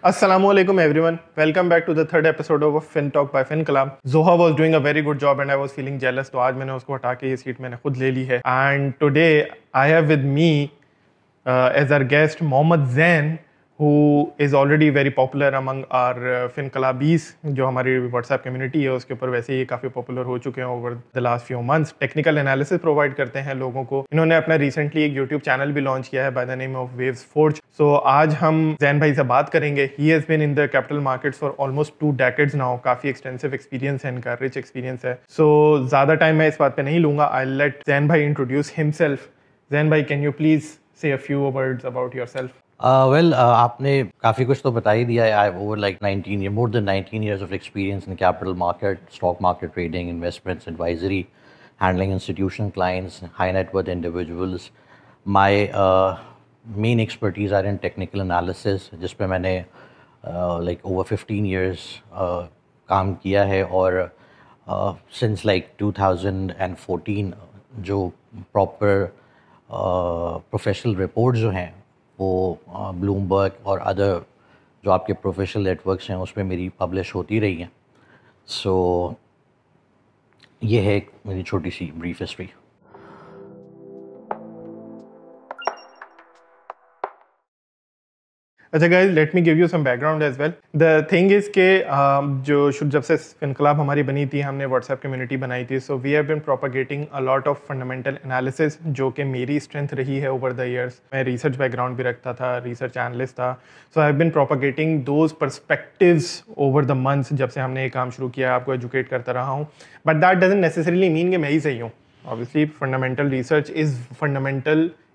Assalamualaikum everyone. Welcome back to the third episode of Fin Talk by Fin Club. Zoha was doing a very good job and I was feeling jealous. तो आज मैंने उसको हटा के ये seat मैंने खुद ले ली है. And today I have with me as our guest Mohammad Zain, who is already very popular among our Fin Clubbies. जो हमारी WhatsApp community है उसके ऊपर वैसे ही काफ़ी पॉपुलर हो चुके हैं over the last few months. Technical analysis provide करते हैं लोगों को. इन्होंने अपना रिसेंटली एक यूट्यूब चैनल भी लॉन्च किया है by the name of Waves Forge. So आज हम जैन भाई से बात करेंगे. He has been in the capital markets for almost 2 decades now. काफ़ी एक्सटेंसिव एक्सपीरियंस है इनका, रिच एक्सपीरियंस है. सो ज़्यादा टाइम मैं इस बात पे नहीं लूँगा. आई लेट जैन भाई इंट्रोड्यूस हिमसेल्फ. जैन भाई, कैन यू प्लीज़ से a few words about yourself? आपने काफ़ी कुछ तो बता ही दिया है. आई over like 19 years, more than 19 years of experience in capital market, stock market trading, investments, advisory, handling institutional clients, high net worth individuals. My main expertise are in technical analysis, जिस पे मैंने like over 15 years काम किया है. और since like 2014 जो proper professional report जो हैं वो ब्लूमबर्ग और अदर जो आपके प्रोफेशनल नेटवर्क्स हैं उस पर मेरी पब्लिश होती रही हैं. सो ये है एक मेरी छोटी सी ब्रीफ हिस्ट्री. अच्छा guys, let me give you some background as well. The thing is के जो जब से फिन क्लब हमारी बनी थी, हमने व्हाट्सएप कम्युनिटी बनाई थी. So we have been propagating a lot of fundamental analysis, जो कि मेरी स्ट्रेंथ रही है ओवर द ईयर्स. मैं रिसर्च बैकग्राउंड भी रखता था, रिसर्च एनालिस्ट था. So I have been propagating those perspectives over the months. जब से हमने ये काम शुरू किया, आपको एजुकेट करता रहा हूँ. But that doesn't necessarily mean कि मैं ही सही हूँ. Obviously fundamental research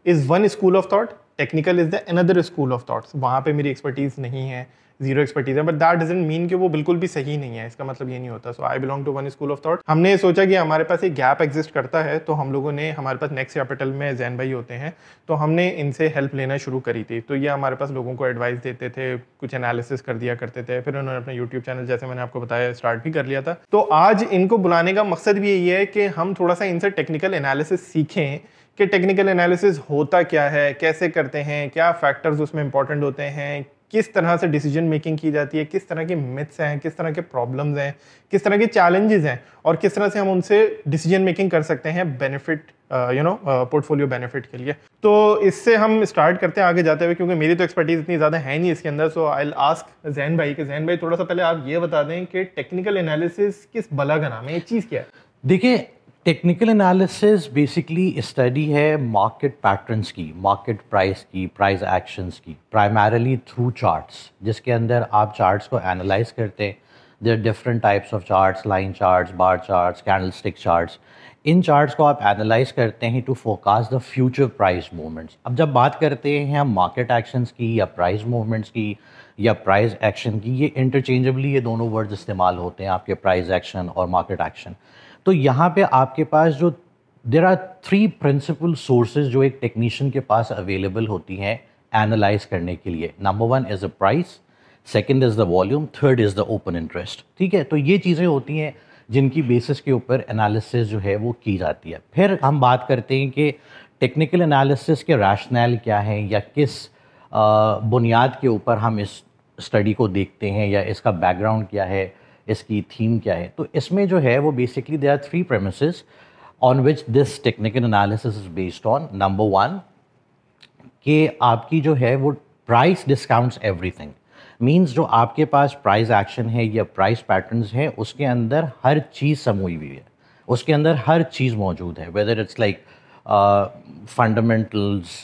is one school of thought. Technical is the another school of thoughts. वहाँ पे मेरी एक्सपर्टीज़ नहीं है, जीरो एक्सपर्टीज़ है. बट दैट डजंट मीन कि वो बिल्कुल भी सही नहीं है. इसका मतलब ये नहीं होता. So I belong to one school of thought. हमने सोचा कि हमारे पास एक गैप एग्जिस्ट करता है, तो हम लोगों ने, हमारे पास नेक्स्ट कैपिटल में जैन भाई होते हैं, तो हमने इनसे हेल्प लेना शुरू करी थी. तो ये हमारे पास लोगों को एडवाइस देते थे, कुछ एनालिसिस कर दिया करते थे. फिर उन्होंने अपना यूट्यूब चैनल, जैसे मैंने आपको बताया, स्टार्ट भी कर लिया था. तो आज इनको बुलाने का मकसद भी यही है कि हम थोड़ा सा इनसे टेक्निकल एनालिसिस सीखें कि टेक्निकल एनालिसिस होता क्या है, कैसे करते हैं, क्या फैक्टर्स उसमें इंपॉर्टेंट होते हैं, किस तरह से डिसीजन मेकिंग की जाती है, किस तरह के मिथ्स हैं, किस तरह के प्रॉब्लम्स हैं, किस तरह के चैलेंजेस हैं, और किस तरह से हम उनसे डिसीजन मेकिंग कर सकते हैं बेनिफिट, पोर्टफोलियो बेनिफिट के लिए. तो इससे हम स्टार्ट करते हैं आगे जाते हुए, क्योंकि मेरी तो एक्सपर्टीज इतनी ज़्यादा है नहीं इसके अंदर. सो आई विल आस्क जैन भाई कि जैन भाई, थोड़ा सा पहले आप ये बता दें कि टेक्निकल एनालिसिस किस बला का नाम है, ये चीज़ क्या है? देखिए, टेक्निकल एनालिसिस बेसिकली स्टडी है मार्केट पैटर्न्स की, मार्केट प्राइस की, प्राइस एक्शंस की, प्राइमरीली थ्रू चार्ट्स, जिसके अंदर आप चार्ट्स को एनालाइज करते हैं. There different types of charts, line charts, bar charts, candlestick charts. इन चार्ट्स को आप एनालाइज करते हैं to forecast the future price movements. अब जब बात करते हैं हम मार्केट एक्शंस की या प्राइस मूवमेंट्स की या प्राइस एक्शन की, ये इंटरचेंजेबली ये दोनों वर्ड्स इस्तेमाल होते हैं, आपके प्राइस एक्शन और मार्केट एक्शन. तो यहाँ पे आपके पास जो देर आर 3 प्रिंसिपल सोर्सेज जो एक टेक्नीशियन के पास अवेलेबल होती हैं एनालाइज करने के लिए. Number 1 is the price, second is the volume, third is the open interest. ठीक है, तो ये चीज़ें होती हैं जिनकी बेसिस के ऊपर एनालिसिस जो है वो की जाती है. फिर हम बात करते हैं कि टेक्निकल एनालिसिस के रैशनल क्या हैं या किस बुनियाद के ऊपर हम इस स्टडी को देखते हैं या इसका बैकग्राउंड क्या है, इसकी थीम क्या है. तो इसमें जो है वो basically there are 3 premises on which this technical analysis is based on. Number 1 कि आपकी जो है वो प्राइस डिस्काउंट्स एवरीथिंग. मींस जो आपके पास प्राइस एक्शन है या प्राइस पैटर्न्स है, उसके अंदर हर चीज़ समूही हुई है, उसके अंदर हर चीज़ मौजूद है. Whether it's like fundamentals,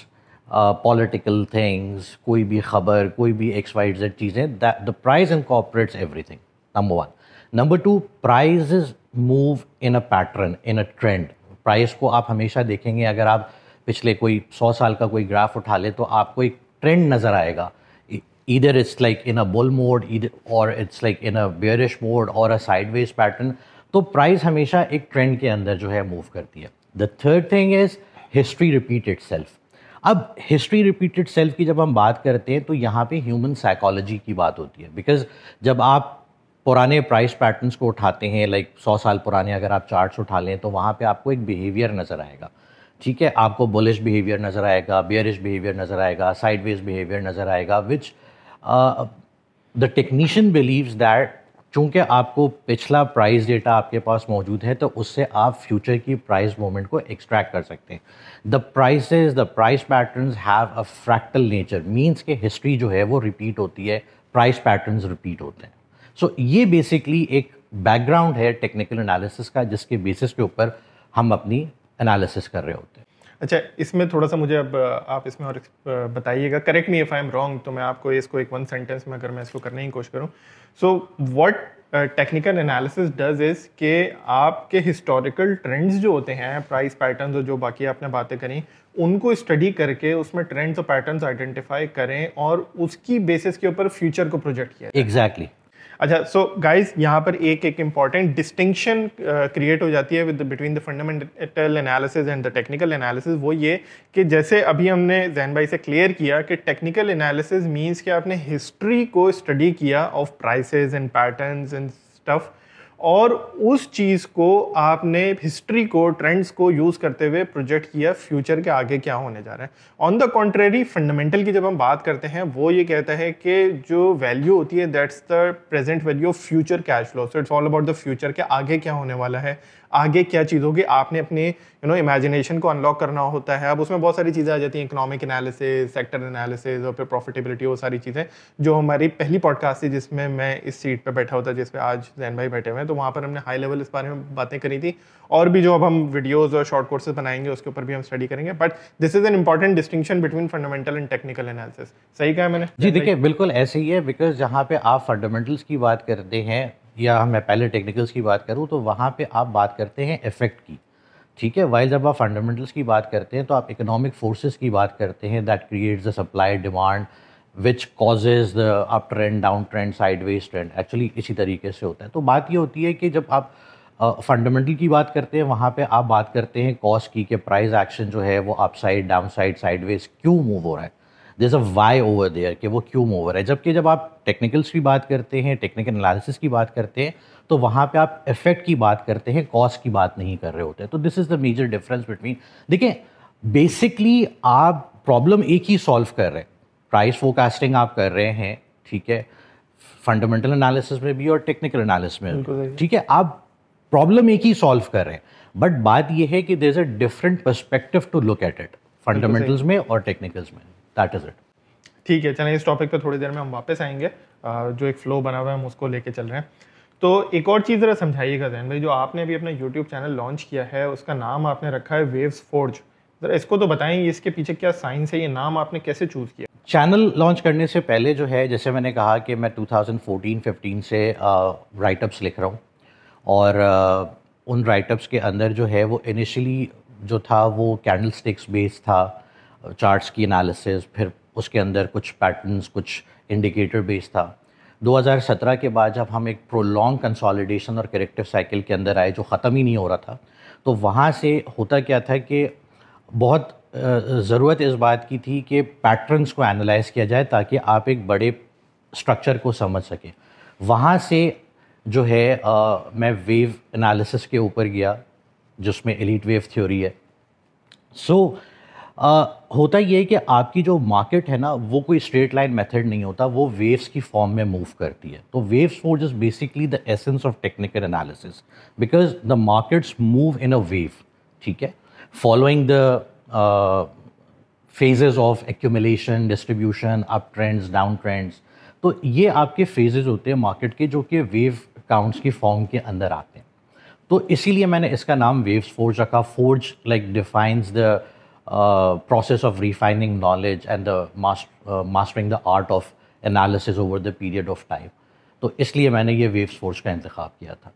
political things, कोई भी ख़बर, कोई भी XYZ चीज़ें, the price incorporates everything. Number 1. Number 2, prices move in a pattern, in a trend. Price को आप हमेशा देखेंगे, अगर आप पिछले कोई 100 साल का कोई ग्राफ उठा ले तो आपको एक ट्रेंड नज़र आएगा. Either it's like in a bull mode और it's like in a bearish mode और अ साइडवेज पैटर्न. तो प्राइस हमेशा एक ट्रेंड के अंदर जो है मूव करती है. The third thing is history repeat itself. अब हिस्ट्री रिपीटेड सेल्फ की जब हम बात करते हैं तो यहाँ पे ह्यूमन साइकोलॉजी की बात होती है. बिकॉज जब आप पुराने प्राइस पैटर्न्स को उठाते हैं, लाइक 100 साल पुराने अगर आप चार्ट्स उठा लें, तो वहाँ पे आपको एक बिहेवियर नज़र आएगा. ठीक है, आपको बुलिश बिहेवियर नज़र आएगा, बियरिश बिहेवियर नज़र आएगा, साइडवेज बिहेवियर नज़र आएगा, which the technician believes that चूंकि आपको पिछला प्राइस डेटा आपके पास मौजूद है तो उससे आप फ्यूचर की प्राइस मूवमेंट को एक्सट्रैक्ट कर सकते हैं। The price patterns have a fractal nature, means के हिस्ट्री जो है वो रिपीट होती है, प्राइस पैटर्न्स रिपीट होते हैं। सो ये बेसिकली एक बैकग्राउंड है टेक्निकल एनालिसिस का, जिसके बेसिस के ऊपर हम अपनी एनालिसिस कर रहे होते हैं। अच्छा, इसमें थोड़ा सा मुझे अब आप इसमें और बताइएगा, correct me if I am wrong, तो मैं आपको इसको एक वन सेंटेंस में अगर मैं इसको करने की कोशिश करूँ, so what technical analysis does is कि आपके हिस्टोरिकल ट्रेंड्स जो होते हैं, प्राइस पैटर्न्स और जो बाकी आपने बातें करी, उनको स्टडी करके उसमें ट्रेंड्स और पैटर्न्स आइडेंटिफाई करें और उसकी बेसिस के ऊपर फ्यूचर को प्रोजेक्ट किया। एग्जैक्टली। अच्छा, सो गाइस यहाँ पर एक इम्पॉर्टेंट डिस्टिंक्शन क्रिएट हो जाती है with between the fundamental analysis and the technical analysis. वो ये कि जैसे अभी हमने जैन भाई से क्लियर किया कि टेक्निकल एनालिसिस मींस कि आपने हिस्ट्री को स्टडी किया of prices and patterns and stuff, और उस चीज़ को आपने हिस्ट्री को, ट्रेंड्स को यूज़ करते हुए प्रोजेक्ट किया फ्यूचर के आगे क्या होने जा रहा है। ऑन द कॉन्ट्रेरी फंडामेंटल की जब हम बात करते हैं, वो ये कहता है कि जो वैल्यू होती है that's the present value of future cash flow. So it's all about the future के आगे क्या होने वाला है, आगे क्या चीज़ होगी। आपने अपने इमेजिनेशन को अनलॉक करना होता है। अब उसमें बहुत सारी चीज़ें आ जाती हैं, इकोनॉमिक एनालिसिस, सेक्टर एनालिसिस और फिर प्रॉफिटेबिलिटी, वो सारी चीज़ें जो हमारी पहली पॉडकास्ट थी जिसमें मैं इस सीट पे बैठा होता, जिस पे आज जैन भाई बैठे हुए हैं, तो वहाँ पर हमने हाई लेवल इस बारे में बातें करी थी। और भी जो अब हम वीडियोज़ और शॉर्ट कोर्सेज बनाएंगे उसके ऊपर भी हम स्टडी करेंगे। But this is an important distinction between fundamental and technical analysis. सही कहा मैंने? जी देखिए, बिल्कुल ऐसे ही है, बिकॉज जहाँ पे आप फंडामेंटल्स की बात करते हैं या मैं पहले टेक्निकल्स की बात करूँ, तो वहाँ पे आप बात करते हैं इफेक्ट की, ठीक है। वाइल जब आप फंडामेंटल्स की बात करते हैं तो आप इकोनॉमिक फोर्सेस की बात करते हैं, that creates the supply demand which causes the up trend, down trend, sideways trend. Actually इसी तरीके से होता है। तो बात ये होती है कि जब आप फंडामेंटल की बात करते हैं, वहाँ पे आप बात करते हैं कॉस्ट की, कि प्राइस एक्शन जो है वो अपसाइड, डाउनसाइड, साइडवेज क्यों मूव हो रहा है, there is a why over there, कि वो क्यों मूव हो रहा है। जबकि जब आप टेक्निकल्स की बात करते हैं, टेक्निकल एनालिसिस की बात करते हैं, तो वहाँ पे आप इफेक्ट की बात करते हैं, कॉस्ट की बात नहीं कर रहे होते। तो this is the major difference between, देखिए बेसिकली आप प्रॉब्लम एक ही सॉल्व कर रहे हैं, प्राइस फोरकास्टिंग आप कर रहे हैं, ठीक है, फंडामेंटल एनालिसिस में भी और टेक्निकल एनालिसिस में भी, ठीक है, आप प्रॉब्लम एक ही सॉल्व कर रहे हैं। बट बात यह है कि there is a different perspective to look at it, fundamentals में और टेक्निकल्स में। That is it. ठीक है, चलें इस टॉपिक पे थोड़ी देर में हम वापस आएंगे। जो एक फ्लो बना हुआ है हम उसको लेके चल रहे हैं। तो एक और चीज़ ज़रा समझाइएगा जैन भाई, जो आपने अभी अपना यूट्यूब चैनल लॉन्च किया है उसका नाम आपने रखा है वेव्स फोर्ज, ज़रा इसको तो बताएं, इसके पीछे क्या साइंस है, ये नाम आपने कैसे चूज़ किया? चैनल लॉन्च करने से पहले जो है, जैसे मैंने कहा कि मैं 2014-15 से राइटअप्स लिख रहा हूँ, और उन राइटअप्स के अंदर जो है वो इनिशियली जो था वो कैंडलस्टिक्स बेस्ड था, चार्ट्स की एनालिसिस, फिर उसके अंदर कुछ पैटर्न्स, कुछ इंडिकेटर बेस्ड था। 2017 के बाद जब हम एक प्रोलॉन्ग कंसोलिडेशन और करेक्टिव साइकिल के अंदर आए, जो ख़त्म ही नहीं हो रहा था, तो वहाँ से होता क्या था कि बहुत ज़रूरत इस बात की थी कि पैटर्न्स को एनालाइज किया जाए ताकि आप एक बड़े स्ट्रक्चर को समझ सकें। वहाँ से जो है मैं वेव एनालिसिस के ऊपर गया, जिसमें एलीट वेव थ्योरी है। सो होता ये है कि आपकी जो मार्केट है ना, वो कोई स्ट्रेट लाइन मेथड नहीं होता, वो वेव्स की फॉर्म में मूव करती है। तो waves forge is basically the essence of technical analysis, because the markets move in a wave, ठीक है, following the phases of accumulation, distribution, up trends, down trends. तो ये आपके फेजेस होते हैं मार्केट के, जो कि वेव काउंट्स की फॉर्म के अंदर आते हैं। तो इसीलिए मैंने इसका नाम वेव्स फोर्ज रखा। Forge like defines the process of refining knowledge and the mastering the art of analysis over the period of time. तो इसलिए मैंने ये वेव्स फोर्ज का इंतखाब किया था।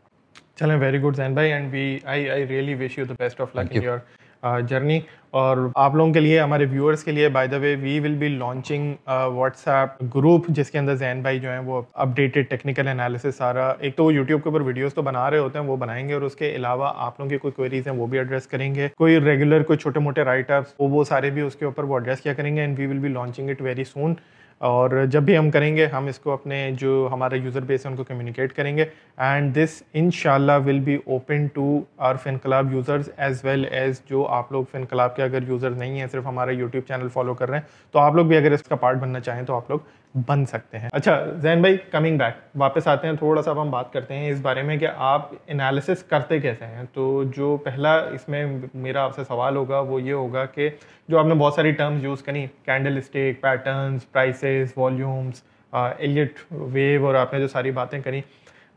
चलें, वेरी गुड जैन भाई, and I really wish you the best of luck in your journey. और आप लोगों के लिए, हमारे व्यूअर्स के लिए, by the way we will be launching WhatsApp group, जिसके अंदर जैन भाई जो हैं वो अपडेटेड टेक्निकल एनालिसिस सारा, एक तो वो यूट्यूब के ऊपर वीडियोस तो बना रहे होते हैं वो बनाएंगे, और उसके अलावा आप लोगों की कोई क्वेरीज हैं वो भी एड्रेस करेंगे, कोई रेगुलर कोई छोटे मोटे राइटअप्स वो सारे भी उसके ऊपर वो एड्रेस किया करेंगे, and we will be launching it very soon. और जब भी हम करेंगे हम इसको अपने जो हमारा यूज़र बेस है उनको कम्युनिकेट करेंगे, एंड दिस इंशाल्लाह will be open to our Finclub users as well as जो आप लोग फिनकलाब के अगर यूज़र नहीं हैं, सिर्फ हमारा यूट्यूब चैनल फॉलो कर रहे हैं, तो आप लोग भी अगर इसका पार्ट बनना चाहें तो आप लोग बन सकते हैं। अच्छा जैन भाई, कमिंग बैक, वापस आते हैं थोड़ा सा, अब हम बात करते हैं इस बारे में कि आप एनालिसिस करते कैसे हैं। तो जो पहला इसमें मेरा आपसे सवाल होगा वो ये होगा कि जो आपने बहुत सारी टर्म्स यूज़ करी, candlestick, patterns, prices, volumes, Elliott wave, और आपने जो सारी बातें करी,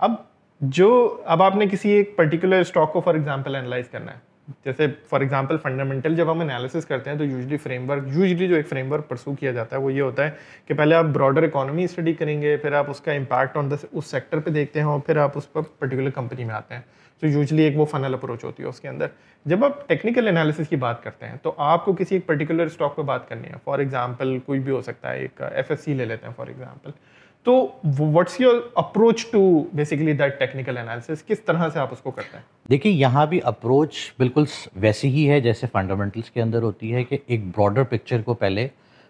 अब आपने किसी एक पर्टिकुलर स्टॉक को फॉर एग्जांपल एनालाइज करना है, जैसे फॉर एग्जांपल फंडामेंटल जब हम एनालिसिस करते हैं तो यूजुअली जो एक फ्रेमवर्क परसू किया जाता है वो ये होता है कि पहले आप ब्रॉडर इकोनॉमी स्टडी करेंगे, फिर आप उसका इम्पैक्ट ऑन द उस सेक्टर पे देखते हैं, और फिर आप उस पर पर्टिकुलर कंपनी में आते हैं। तो यूजुअली एक वो फनल अप्रोच होती है उसके अंदर। जब आप टेक्निकल एनालिसिस की बात करते हैं तो आपको किसी एक पर्टिकुलर स्टॉक पे बात करनी है, फॉर एग्जांपल कोई भी हो सकता है, एक FSC ले लेते हैं फॉर एग्जांपल। तो what's your approach to basically that technical analysis, किस तरह से आप उसको करते हैं? देखिए यहाँ भी अप्रोच बिल्कुल वैसी ही है जैसे फंडामेंटल्स के अंदर होती है कि एक ब्रॉडर पिक्चर को पहले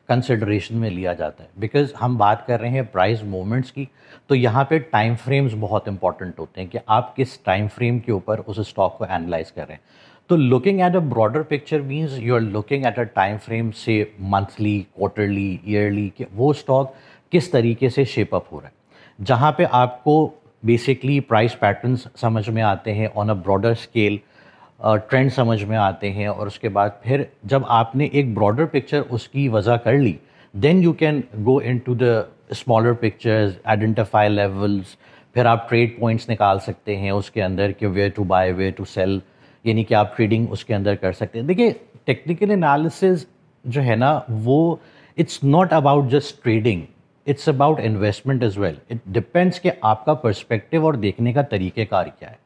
कंसिडरेशन में लिया जाता है, बिकॉज हम बात कर रहे हैं प्राइस मूवमेंट्स की। तो यहाँ पे टाइम फ्रेम्स बहुत इंपॉर्टेंट होते हैं कि आप किस टाइम फ्रेम के ऊपर उस स्टॉक को एनालाइज कर रहे हैं। तो looking at a broader picture means you are looking at a time frame से मंथली, क्वार्टरली, ईयरली, कि वो स्टॉक किस तरीके से शेप अप हो रहा है, जहाँ पे आपको बेसिकली प्राइस पैटर्न्स समझ में आते हैं on a broader scale, trend समझ में आते हैं, और उसके बाद फिर जब आपने एक ब्रॉडर पिक्चर उसकी वजह कर ली, then you can go into the smaller pictures, identify levels, फिर आप ट्रेड पॉइंट्स निकाल सकते हैं उसके अंदर कि where to buy, where to sell, यानी कि आप ट्रेडिंग उसके अंदर कर सकते हैं। देखिए टेक्निकल एनालिसिस जो है ना वो it's not about just trading, it's about investment as well. It depends कि आपका पर्सपेक्टिव और देखने का तरीक़ेकार क्या है।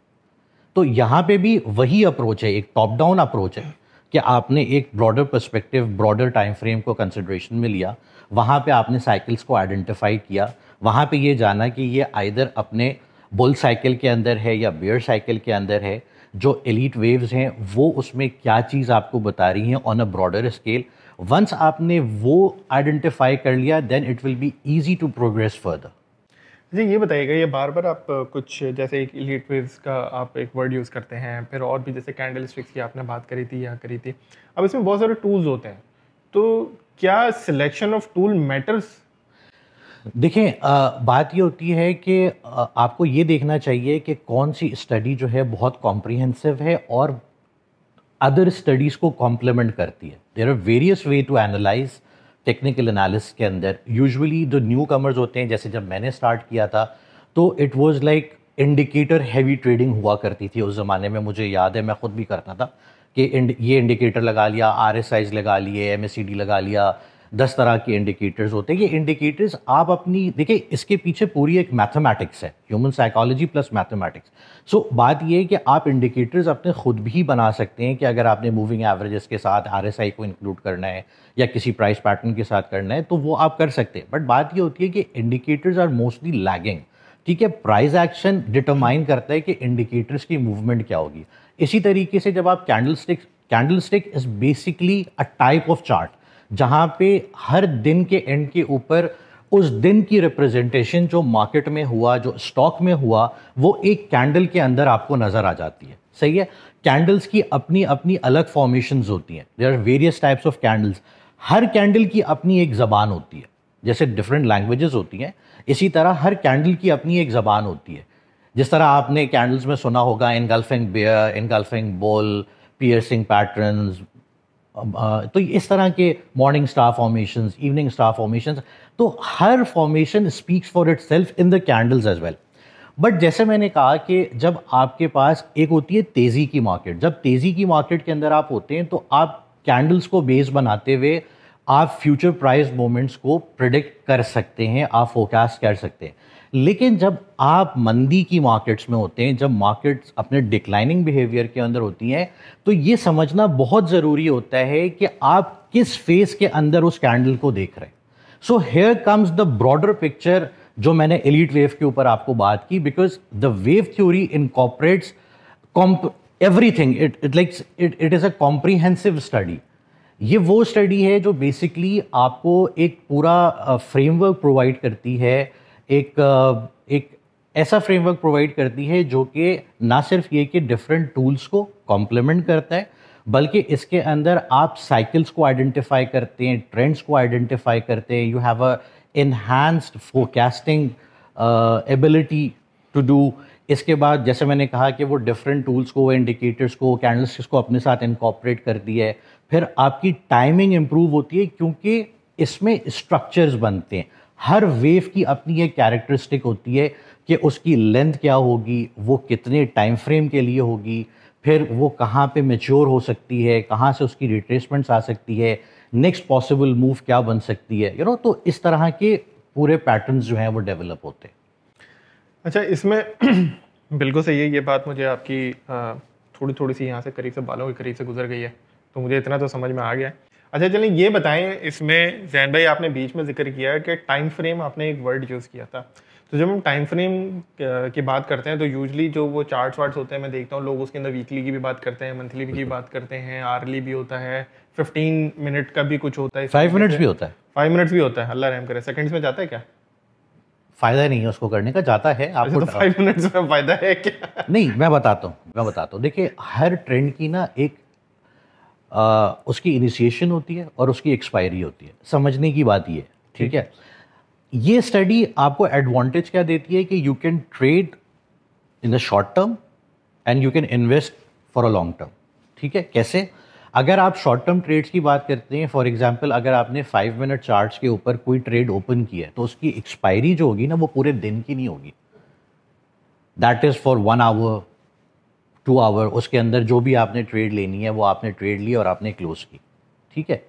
तो यहाँ पे भी वही अप्रोच है, एक टॉप डाउन अप्रोच है कि आपने एक broader perspective, broader time frame को कंसिडरेशन में लिया, वहाँ पे आपने साइकिल्स को आइडेंटिफाई किया, वहाँ पे ये जाना कि ये आइदर अपने बुल साइकिल के अंदर है या बेयर साइकिल के अंदर है। जो एलीट वेव्स हैं वो उसमें क्या चीज़ आपको बता रही हैं on a broader scale. Once आपने वो आइडेंटिफाई कर लिया, then it will be easy to progress further. जी ये बताइएगा, ये बार बार आप कुछ जैसे एक इलीट वेव्स का आप एक वर्ड यूज़ करते हैं, फिर और भी जैसे कैंडल स्टिक्स की आपने बात करी थी या करी थी, अब इसमें बहुत सारे टूल्स होते हैं, तो क्या सिलेक्शन ऑफ टूल मैटर्स? देखें बात ये होती है कि आपको ये देखना चाहिए कि कौन सी स्टडी जो है बहुत कॉम्प्रिहेंसिव है और अदर स्टडीज़ को कॉम्प्लीमेंट करती है। There are various way to analyse technical analysis के अंदर। यूजुअली जो न्यू कमर्स होते हैं, जैसे जब मैंने स्टार्ट किया था तो it was like indicator heavy trading हुआ करती थी उस ज़माने में। मुझे याद है मैं ख़ुद भी करता था कि ये इंडिकेटर लगा लिया, RSIs लगा लिए, MACD लगा लिया, 10 तरह के इंडिकेटर्स होते हैं। ये इंडिकेटर्स आप अपनी देखिए, इसके पीछे पूरी एक मैथमेटिक्स है, ह्यूमन साइकोलॉजी प्लस मैथमेटिक्स। सो बात ये है कि आप इंडिकेटर्स अपने खुद भी बना सकते हैं कि अगर आपने मूविंग एवरेजेस के साथ RSI को इंक्लूड करना है या किसी प्राइस पैटर्न के साथ करना है तो वो आप कर सकते हैं। बट बात ये होती है कि इंडिकेटर्स आर मोस्टली लैगिंग। ठीक है, प्राइस एक्शन डिटरमाइन करता है कि इंडिकेटर्स की मूवमेंट क्या होगी। इसी तरीके से जब आप candlestick is basically a type of chart जहाँ पे हर दिन के एंड के ऊपर उस दिन की रिप्रेजेंटेशन जो मार्केट में हुआ, जो स्टॉक में हुआ, वो एक कैंडल के अंदर आपको नज़र आ जाती है। सही है, कैंडल्स की अपनी अपनी अलग फॉर्मेशंस होती हैं। There are various types of candles. हर कैंडल की अपनी एक ज़बान होती है, जैसे डिफरेंट लैंग्वेजेस होती हैं, इसी तरह हर कैंडल की अपनी एक ज़बान होती है। जिस तरह आपने कैंडल्स में सुना होगा engulfing bear, engulfing bull, piercing patterns, तो इस तरह के morning star formations, evening star formations, तो हर formation speaks for itself in the candles as well. But जैसे मैंने कहा कि जब आपके पास एक होती है तेज़ी की मार्केट, जब तेज़ी की मार्केट के अंदर आप होते हैं तो आप कैंडल्स को बेस बनाते हुए आप फ्यूचर प्राइस मूवमेंट्स को प्रिडिक्ट कर सकते हैं, आप फोरकास्ट कर सकते हैं। लेकिन जब आप मंदी की मार्केट्स में होते हैं, जब मार्केट्स अपने डिक्लाइनिंग बिहेवियर के अंदर होती हैं, तो ये समझना बहुत ज़रूरी होता है कि आप किस फेस के अंदर उस कैंडल को देख रहे हैं। So here comes the broader picture जो मैंने एलीट वेव के ऊपर आपको बात की, because the wave theory incorporates everything. It is a comprehensive study. ये वो स्टडी है जो बेसिकली आपको एक पूरा फ्रेमवर्क प्रोवाइड करती है, एक ऐसा फ्रेमवर्क प्रोवाइड करती है जो कि ना सिर्फ ये कि डिफरेंट टूल्स को कॉम्प्लीमेंट करता है, बल्कि इसके अंदर आप साइकिल्स को आइडेंटिफाई करते हैं, ट्रेंड्स को आइडेंटिफाई करते हैं। You have a enhanced forecasting ability to do. इसके बाद जैसे मैंने कहा कि वो डिफरेंट टूल्स को, इंडिकेटर्स को, कैंडलस्टिक्स को अपने साथ इनकॉर्पोरेट कर दिया है। फिर आपकी टाइमिंग इम्प्रूव होती है क्योंकि इसमें स्ट्रक्चर्स बनते हैं। हर वेव की अपनी एक कैरेक्टरिस्टिक होती है कि उसकी लेंथ क्या होगी, वो कितने टाइम फ्रेम के लिए होगी, फिर वो कहाँ पे मैच्योर हो सकती है, कहाँ से उसकी रिट्रेसमेंट्स आ सकती है, नेक्स्ट पॉसिबल मूव क्या बन सकती है, तो इस तरह के पूरे पैटर्न्स जो हैं वो डेवलप होते हैं। अच्छा, इसमें बिल्कुल सही है ये बात। मुझे आपकी थोड़ी थोड़ी सी यहाँ से करीब से बालों के करीब से गुजर गई है, तो मुझे इतना तो समझ में आ गया है। अच्छा चलिए ये बताएं, इसमें जैन भाई आपने बीच में जिक्र किया कि टाइम फ्रेम, आपने एक वर्ड यूज़ किया था। तो जब हम टाइम फ्रेम की बात करते हैं तो यूजली जो वो चार्ट्स वार्ट्स होते हैं, मैं देखता हूँ लोग उसके अंदर वीकली की भी बात करते हैं, मंथली की बात करते हैं, आर्ली भी होता है, 15 मिनट का भी कुछ होता है, 5 मिनट्स भी होता है, 5 मिनट्स भी होता है। अल्लाह रहम करे, सेकंड्स में जाता है क्या? फायदा नहीं है उसको करने का, जाता है आपको। तो 5 मिनट्स में फायदा है क्या? नहीं, मैं बताता हूँ। देखिए, हर ट्रेंड की ना एक उसकी इनिशिएशन होती है और उसकी एक्सपायरी होती है। समझने की बात ये है, ठीक है। ये स्टडी आपको एडवांटेज क्या देती है कि you can trade in the short term and you can invest for a long term. ठीक है, कैसे? अगर आप शॉर्ट टर्म ट्रेड्स की बात करते हैं, फॉर एग्जांपल अगर आपने 5 मिनट चार्ट्स के ऊपर कोई ट्रेड ओपन किया है तो उसकी एक्सपायरी जो होगी ना वो पूरे दिन की नहीं होगी। That is for 1 hour 2 hour, उसके अंदर जो भी आपने ट्रेड लेनी है वो आपने ट्रेड ली और आपने क्लोज की। ठीक है,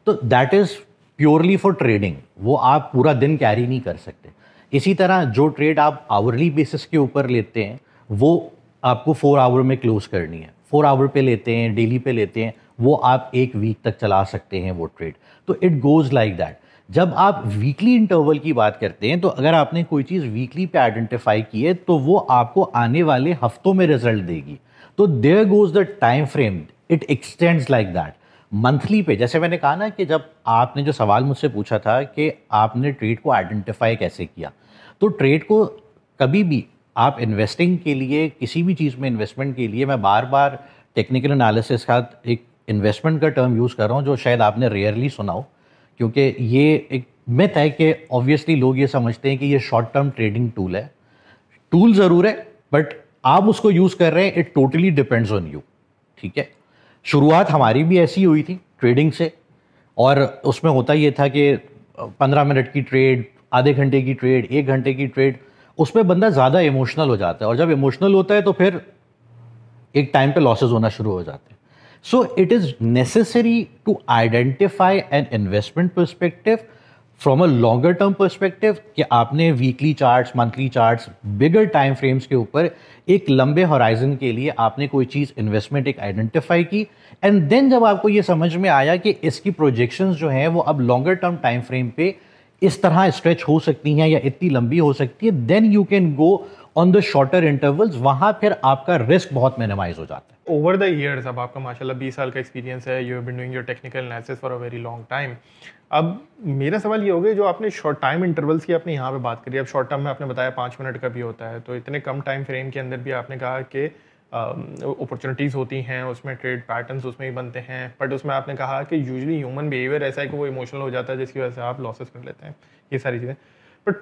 तो that is purely for trading, वो आप पूरा दिन कैरी नहीं कर सकते। इसी तरह जो ट्रेड आप आवरली बेसिस के ऊपर लेते हैं वो आपको 4 आवर में क्लोज करनी है। 4 आवर पे लेते हैं, डेली पे लेते हैं, वो आप 1 वीक तक चला सकते हैं वो ट्रेड। तो इट गोज़ लाइक दैट। जब आप वीकली इंटरवल की बात करते हैं तो अगर आपने कोई चीज़ वीकली पे आइडेंटिफाई की है तो वो आपको आने वाले हफ्तों में रिजल्ट देगी। तो there goes the time frame, it extends like that. Monthly पे जैसे मैंने कहा ना कि जब आपने जो सवाल मुझसे पूछा था कि आपने ट्रेड को आइडेंटिफाई कैसे किया, तो ट्रेड को कभी भी आप इन्वेस्टिंग के लिए, किसी भी चीज़ में इन्वेस्टमेंट के लिए, मैं बार बार टेक्निकल एनालिसिस का एक इन्वेस्टमेंट का टर्म यूज़ कर रहा हूँ जो शायद आपने रेयरली सुना हो, क्योंकि ये एक मिथ है कि ऑब्वियसली लोग ये समझते हैं कि ये शॉर्ट टर्म ट्रेडिंग टूल है। टूल ज़रूर है, बट आप उसको यूज़ कर रहे हैं, it totally depends on you. ठीक है, शुरुआत हमारी भी ऐसी हुई थी ट्रेडिंग से, और उसमें होता ये था कि 15 मिनट की ट्रेड, आधे घंटे की ट्रेड, 1 घंटे की ट्रेड, उसमें बंदा ज़्यादा इमोशनल हो जाता है, और जब इमोशनल होता है तो फिर एक टाइम पे लॉसेस होना शुरू हो जाते हैं। So it is necessary to identify an investment perspective from a longer term perspective कि आपने weekly charts, monthly charts, bigger time frames के ऊपर एक लंबे होराइजन के लिए आपने कोई चीज़ इन्वेस्टमेंट एक आइडेंटिफाई की, एंड देन जब आपको ये समझ में आया कि इसकी प्रोजेक्शंस जो हैं वो अब लॉन्गर टर्म टाइम फ्रेम पे इस तरह स्ट्रेच हो सकती हैं या इतनी लंबी हो सकती है, then you can go on the shorter intervals. वहाँ फिर आपका रिस्क बहुत मिनिमाइज हो जाता है। ओवर द ईयर्स, अब आपका माशाल्लाह 20 साल का एक्सपीरियंस है, you have been doing your technical analysis for a very long time. अब मेरा सवाल ये हो गया, जो आपने शॉर्ट टाइम इंटरवल्स की आपने यहाँ पे बात करी, अब शॉर्ट टर्म में आपने बताया 5 मिनट का भी होता है, तो इतने कम टाइम फ्रेम के अंदर भी आपने कहा कि अपॉर्चुनिटीज़ होती हैं, उसमें ट्रेड पैटर्न्स उसमें ही बनते हैं, बट उसमें आपने कहा कि यूजुअली ह्यूमन बिहेवियर ऐसा है कि वो इमोशनल हो जाता है जिसकी वजह से आप लॉसेस कर लेते हैं, ये सारी चीज़ें। बट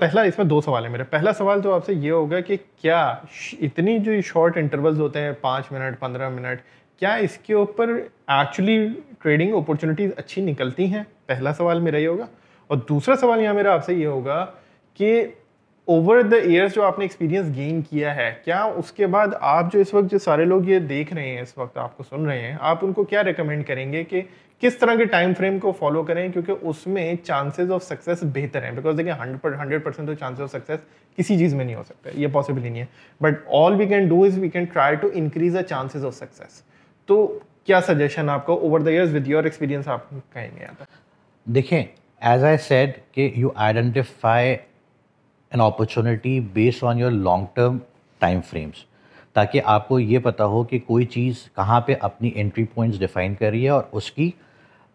पहला इसमें 2 सवाल है मेरे। पहला सवाल तो आपसे ये होगा कि क्या इतनी जो शॉर्ट इंटरवल्स होते हैं, 5 मिनट, 15 मिनट, क्या इसके ऊपर एक्चुअली ट्रेडिंग अपॉर्चुनिटीज़ अच्छी निकलती हैं? पहला सवाल मेरा ये होगा। और दूसरा सवाल यहाँ मेरा आपसे ये होगा कि ओवर द ईयर्स जो आपने एक्सपीरियंस गेन किया है, क्या उसके बाद आप जो इस वक्त जो सारे लोग ये देख रहे हैं, इस वक्त आपको सुन रहे हैं, आप उनको क्या रिकमेंड करेंगे कि किस तरह के टाइम फ्रेम को फॉलो करें, क्योंकि उसमें चांसेस ऑफ सक्सेस बेहतर हैं? बिकॉज देखिए 100% तो चांसेस ऑफ सक्सेस किसी चीज़ में नहीं हो सकता, ये पॉसिबल ही नहीं है, but all we can do is we can try to increase the chances of success. तो क्या सजेशन आपको over the years with your experience आप कहेंगे यहाँ पर? देखें, एज आई सेड कि you identify an opportunity based on your long term time frames, ताकि आपको ये पता हो कि कोई चीज़ कहाँ पे अपनी एंट्री पॉइंट्स डिफाइन कर रही है और उसकी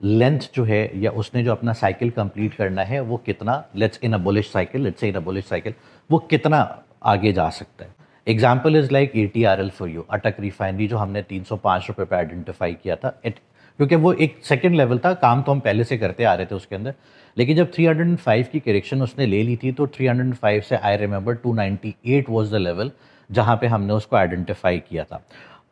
लेंथ जो है, या उसने जो अपना साइकिल कंप्लीट करना है वो कितना, let's in a bullish cycle, वो कितना आगे जा सकता है। Example is like ATRL for you, अटक रिफाइनरी, जो हमने 305 रुपये पे आइडेंटिफाई किया था, इट क्योंकि वो एक सेकंड लेवल था, काम तो हम पहले से करते आ रहे थे उसके अंदर। लेकिन जब 305 की करेक्शन उसने ले ली थी तो 305 से I remember 298 was the level जहाँ पे हमने उसको आइडेंटिफाई किया था।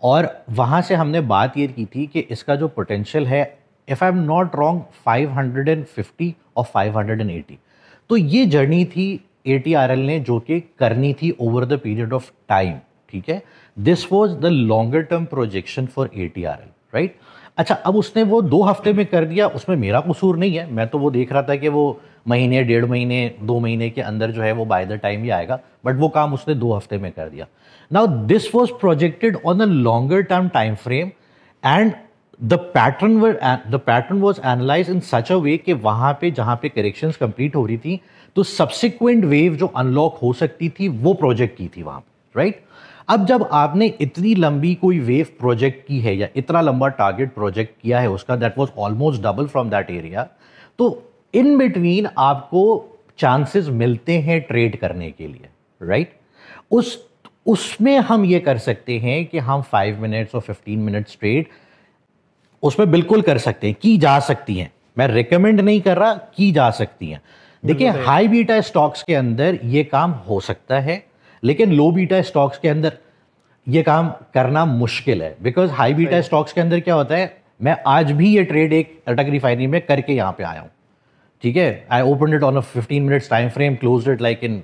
और वहाँ से हमने बात ये की थी कि इसका जो पोटेंशियल है, if I am not wrong 550 और 580। तो ये जर्नी थी ATRL ने जो कि करनी थी over the period of time, ठीक है। This was the longer term projection for ATRL, right. अच्छा, अब उसने वो 2 हफ्ते में कर दिया, उसमें मेरा कसूर नहीं है। मैं तो वो देख रहा था कि वो महीने, 1.5 महीने, 2 महीने के अंदर जो है वो बाय द टाइम ही आएगा, बट वो काम उसने 2 हफ्ते में कर दिया। Now this was projected on a longer term time frame and the pattern was analyze in such a way कि वहां पे जहां पे करेक्शंस कंप्लीट हो रही थी तो सब्सिक्वेंट वेव जो अनलॉक हो सकती थी वो प्रोजेक्ट की थी वहां पे, राइट। अब जब आपने इतनी लंबी कोई वेव प्रोजेक्ट की है या इतना लंबा टारगेट प्रोजेक्ट किया है उसका, that was almost double from that area, तो इन बिटवीन आपको चांसेस मिलते हैं ट्रेड करने के लिए, राइट। उसमें हम ये कर सकते हैं कि हम 5 मिनट्स और 15 मिनट्स ट्रेड उसमें बिल्कुल कर सकते हैं, की जा सकती हैं। मैं रिकमेंड नहीं कर रहा, की जा सकती हैं। देखिए, हाई बीटा स्टॉक्स के अंदर ये काम हो सकता है, लेकिन लो बीटा स्टॉक्स के अंदर ये काम करना मुश्किल है। बिकॉज हाई बीटा स्टॉक्स के अंदर क्या होता है, मैं आज भी ये ट्रेड एक अटक रिफाइनरी में करके यहां पे आया हूं, ठीक है। I open it on a 15 minutes time frame, closed it like in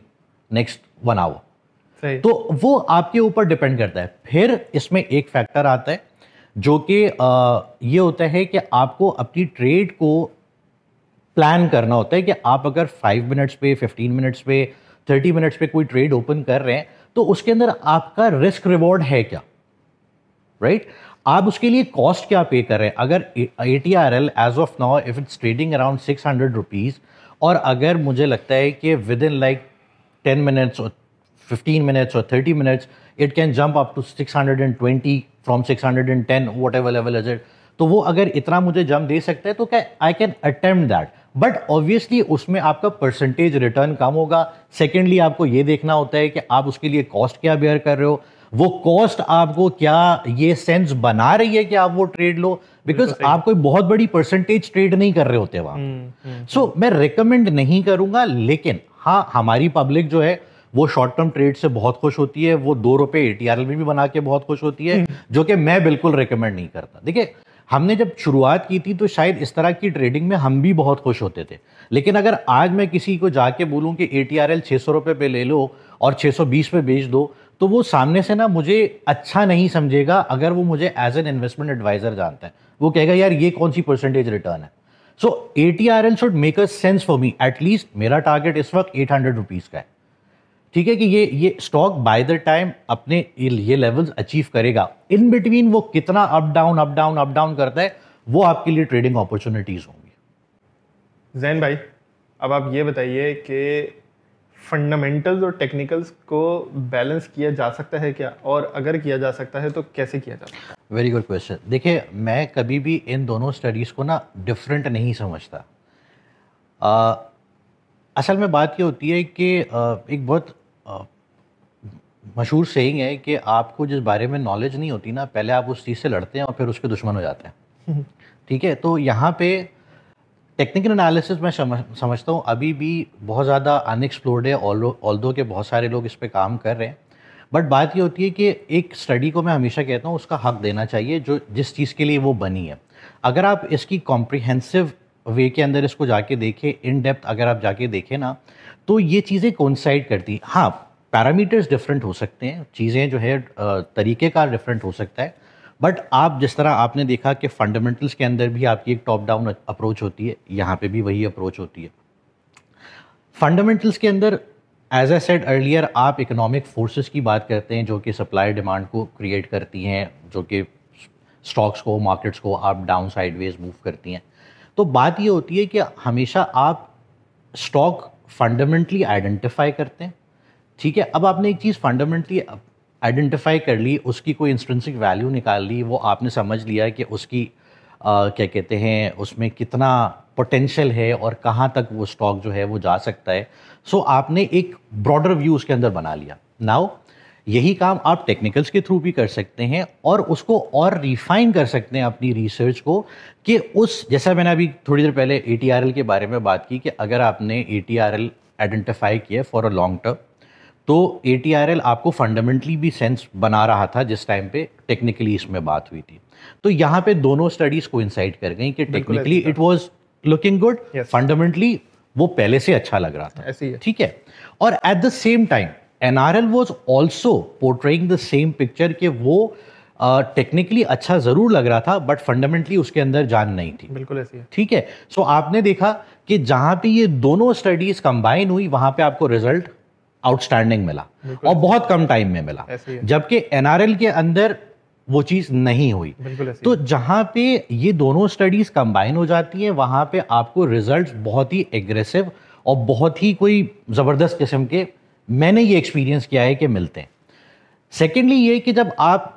next 1 hour. तो वो आपके ऊपर डिपेंड करता है। फिर इसमें एक फैक्टर आता है जो कि ये होता है कि आपको अपनी ट्रेड को प्लान करना होता है कि आप अगर 5 मिनट्स पे, 15 मिनट्स पे, 30 मिनट्स पे कोई ट्रेड ओपन कर रहे हैं तो उसके अंदर आपका रिस्क रिवॉर्ड है क्या, राइट। आप उसके लिए कॉस्ट क्या पे कर रहे हैं। अगर ATRL as of now if it's trading around 600 rupees, और अगर मुझे लगता है कि विद इन लाइक 10 मिनट्स और 15 मिनट्स और 30 minutes it can jump up to 620 from 610 whatever level is it, तो वो अगर इतना मुझे जंप दे सकता है तो क्या I can attempt that. But obviously उसमें आपका परसेंटेज रिटर्न कम होगा। सेकेंडली आपको ये देखना होता है कि आप उसके लिए कॉस्ट क्या बेयर कर रहे हो, वो कॉस्ट आपको क्या ये सेंस बना रही है कि आप वो ट्रेड लो, बिकॉज आप कोई बहुत बड़ी परसेंटेज ट्रेड नहीं कर रहे होते वहां। सो मैं रिकमेंड नहीं करूंगा, लेकिन हाँ, हमारी पब्लिक जो है वो शॉर्ट टर्म ट्रेड से बहुत खुश होती है, वो 2 रुपए ATRL में भी बना के बहुत खुश होती है, जो कि मैं बिल्कुल रिकमेंड नहीं करता। देखिए, हमने जब शुरुआत की थी तो शायद इस तरह की ट्रेडिंग में हम भी बहुत खुश होते थे, लेकिन अगर आज मैं किसी को जाके बोलूं कि ATRL 600 रुपए पे ले लो और 620 पे बेच दो, तो वो सामने से ना मुझे अच्छा नहीं समझेगा। अगर वो मुझे एज एन इन्वेस्टमेंट एडवाइजर जानता है, वो कहेगा यार ये कौन सी परसेंटेज रिटर्न है। सो ATRL should make a sense for me. At least मेरा टारगेट इस वक्त 800 रुपीज का है, ठीक है, कि ये स्टॉक बाय द टाइम अपने ये लेवल्स अचीव करेगा। इन बिटवीन वो कितना अप डाउन करता है, वो आपके लिए ट्रेडिंग अपॉर्चुनिटीज होंगी। जैन भाई, अब आप ये बताइए कि फंडामेंटल्स और टेक्निकल्स को बैलेंस किया जा सकता है क्या, और अगर किया जा सकता है तो कैसे किया जा सकता है? Very good question. देखिए, मैं कभी भी इन दोनों स्टडीज को ना डिफरेंट नहीं समझता। असल में बात ये होती है कि एक बहुत मशहूर सेइंग है कि आपको जिस बारे में नॉलेज नहीं होती ना, पहले आप उस चीज़ से लड़ते हैं और फिर उसके दुश्मन हो जाते हैं, ठीक है। तो यहाँ पे टेक्निकल एनालिसिस मैं समझता हूँ अभी भी बहुत ज़्यादा अनएक्सप्लोर्ड है, ऑल्दो के बहुत सारे लोग इस पे काम कर रहे हैं। बट बात ये होती है कि एक स्टडी को मैं हमेशा कहता हूँ उसका हक देना चाहिए जो जिस चीज़ के लिए वो बनी है। अगर आप इसकी कॉम्प्रिहेंसिव वे के अंदर इसको जाके देखें, इन डेप्थ अगर आप जाके देखें ना, तो ये चीज़ें कोइंसाइड करती हैं। हाँ, पैरामीटर्स डिफरेंट हो सकते हैं, चीज़ें जो है तरीक़ेकार डिफरेंट हो सकता है, बट आप जिस तरह आपने देखा कि फंडामेंटल्स के अंदर भी आपकी एक टॉप डाउन अप्रोच होती है, यहाँ पे भी वही अप्रोच होती है। फंडामेंटल्स के अंदर एज आई सेड अर्लियर आप इकोनॉमिक फोर्सेस की बात करते हैं जो कि सप्लाई डिमांड को क्रिएट करती हैं, जो कि स्टॉक्स को, मार्केट्स को आप डाउन साइडवेज मूव करती हैं। तो बात ये होती है कि हमेशा आप स्टॉक फंडामेंटली आइडेंटिफाई करते हैं, ठीक है। अब आपने एक चीज़ फंडामेंटली आइडेंटिफाई कर ली, उसकी कोई इंस्ट्रिंसिक वैल्यू निकाल ली, वो आपने समझ लिया कि उसकी क्या कहते हैं, उसमें कितना पोटेंशियल है और कहाँ तक वो स्टॉक जो है वो जा सकता है। सो आपने एक ब्रॉडर व्यू उसके अंदर बना लिया। नाउ यही काम आप टेक्निकल्स के थ्रू भी कर सकते हैं और उसको और रिफाइन कर सकते हैं अपनी रिसर्च को कि उस, जैसा मैंने अभी थोड़ी देर पहले ATRL के बारे में बात की कि अगर आपने ATRL आइडेंटिफाई किया फॉर अ लॉन्ग टर्म, तो ATRL आपको फंडामेंटली भी सेंस बना रहा था जिस टाइम पे टेक्निकली इसमें बात हुई थी। तो यहाँ पे दोनों स्टडीज कोइंसाइड कर गई कि technically it was looking good, fundamentally वो पहले से अच्छा लग रहा था, ऐसे ही है। ठीक है। और at the same time NRL was also portraying the same picture कि वो टेक्निकली अच्छा जरूर लग रहा था बट फंडामेंटली उसके अंदर जान नहीं थी। बिल्कुल ऐसी है। ठीक है। सो आपने देखा कि जहां पे ये दोनों स्टडीज कंबाइन हुई वहां पे आपको रिजल्ट आउटस्टैंडिंग मिला और बहुत कम टाइम में मिला, जबकि NRL के अंदर वो चीज नहीं हुई। तो जहां पे ये दोनों स्टडीज कंबाइन हो जाती हैं वहां पे आपको रिजल्ट्स बहुत ही एग्रेसिव और बहुत ही कोई जबरदस्त किस्म के, मैंने ये एक्सपीरियंस किया है कि मिलते हैं। सेकेंडली ये कि जब आप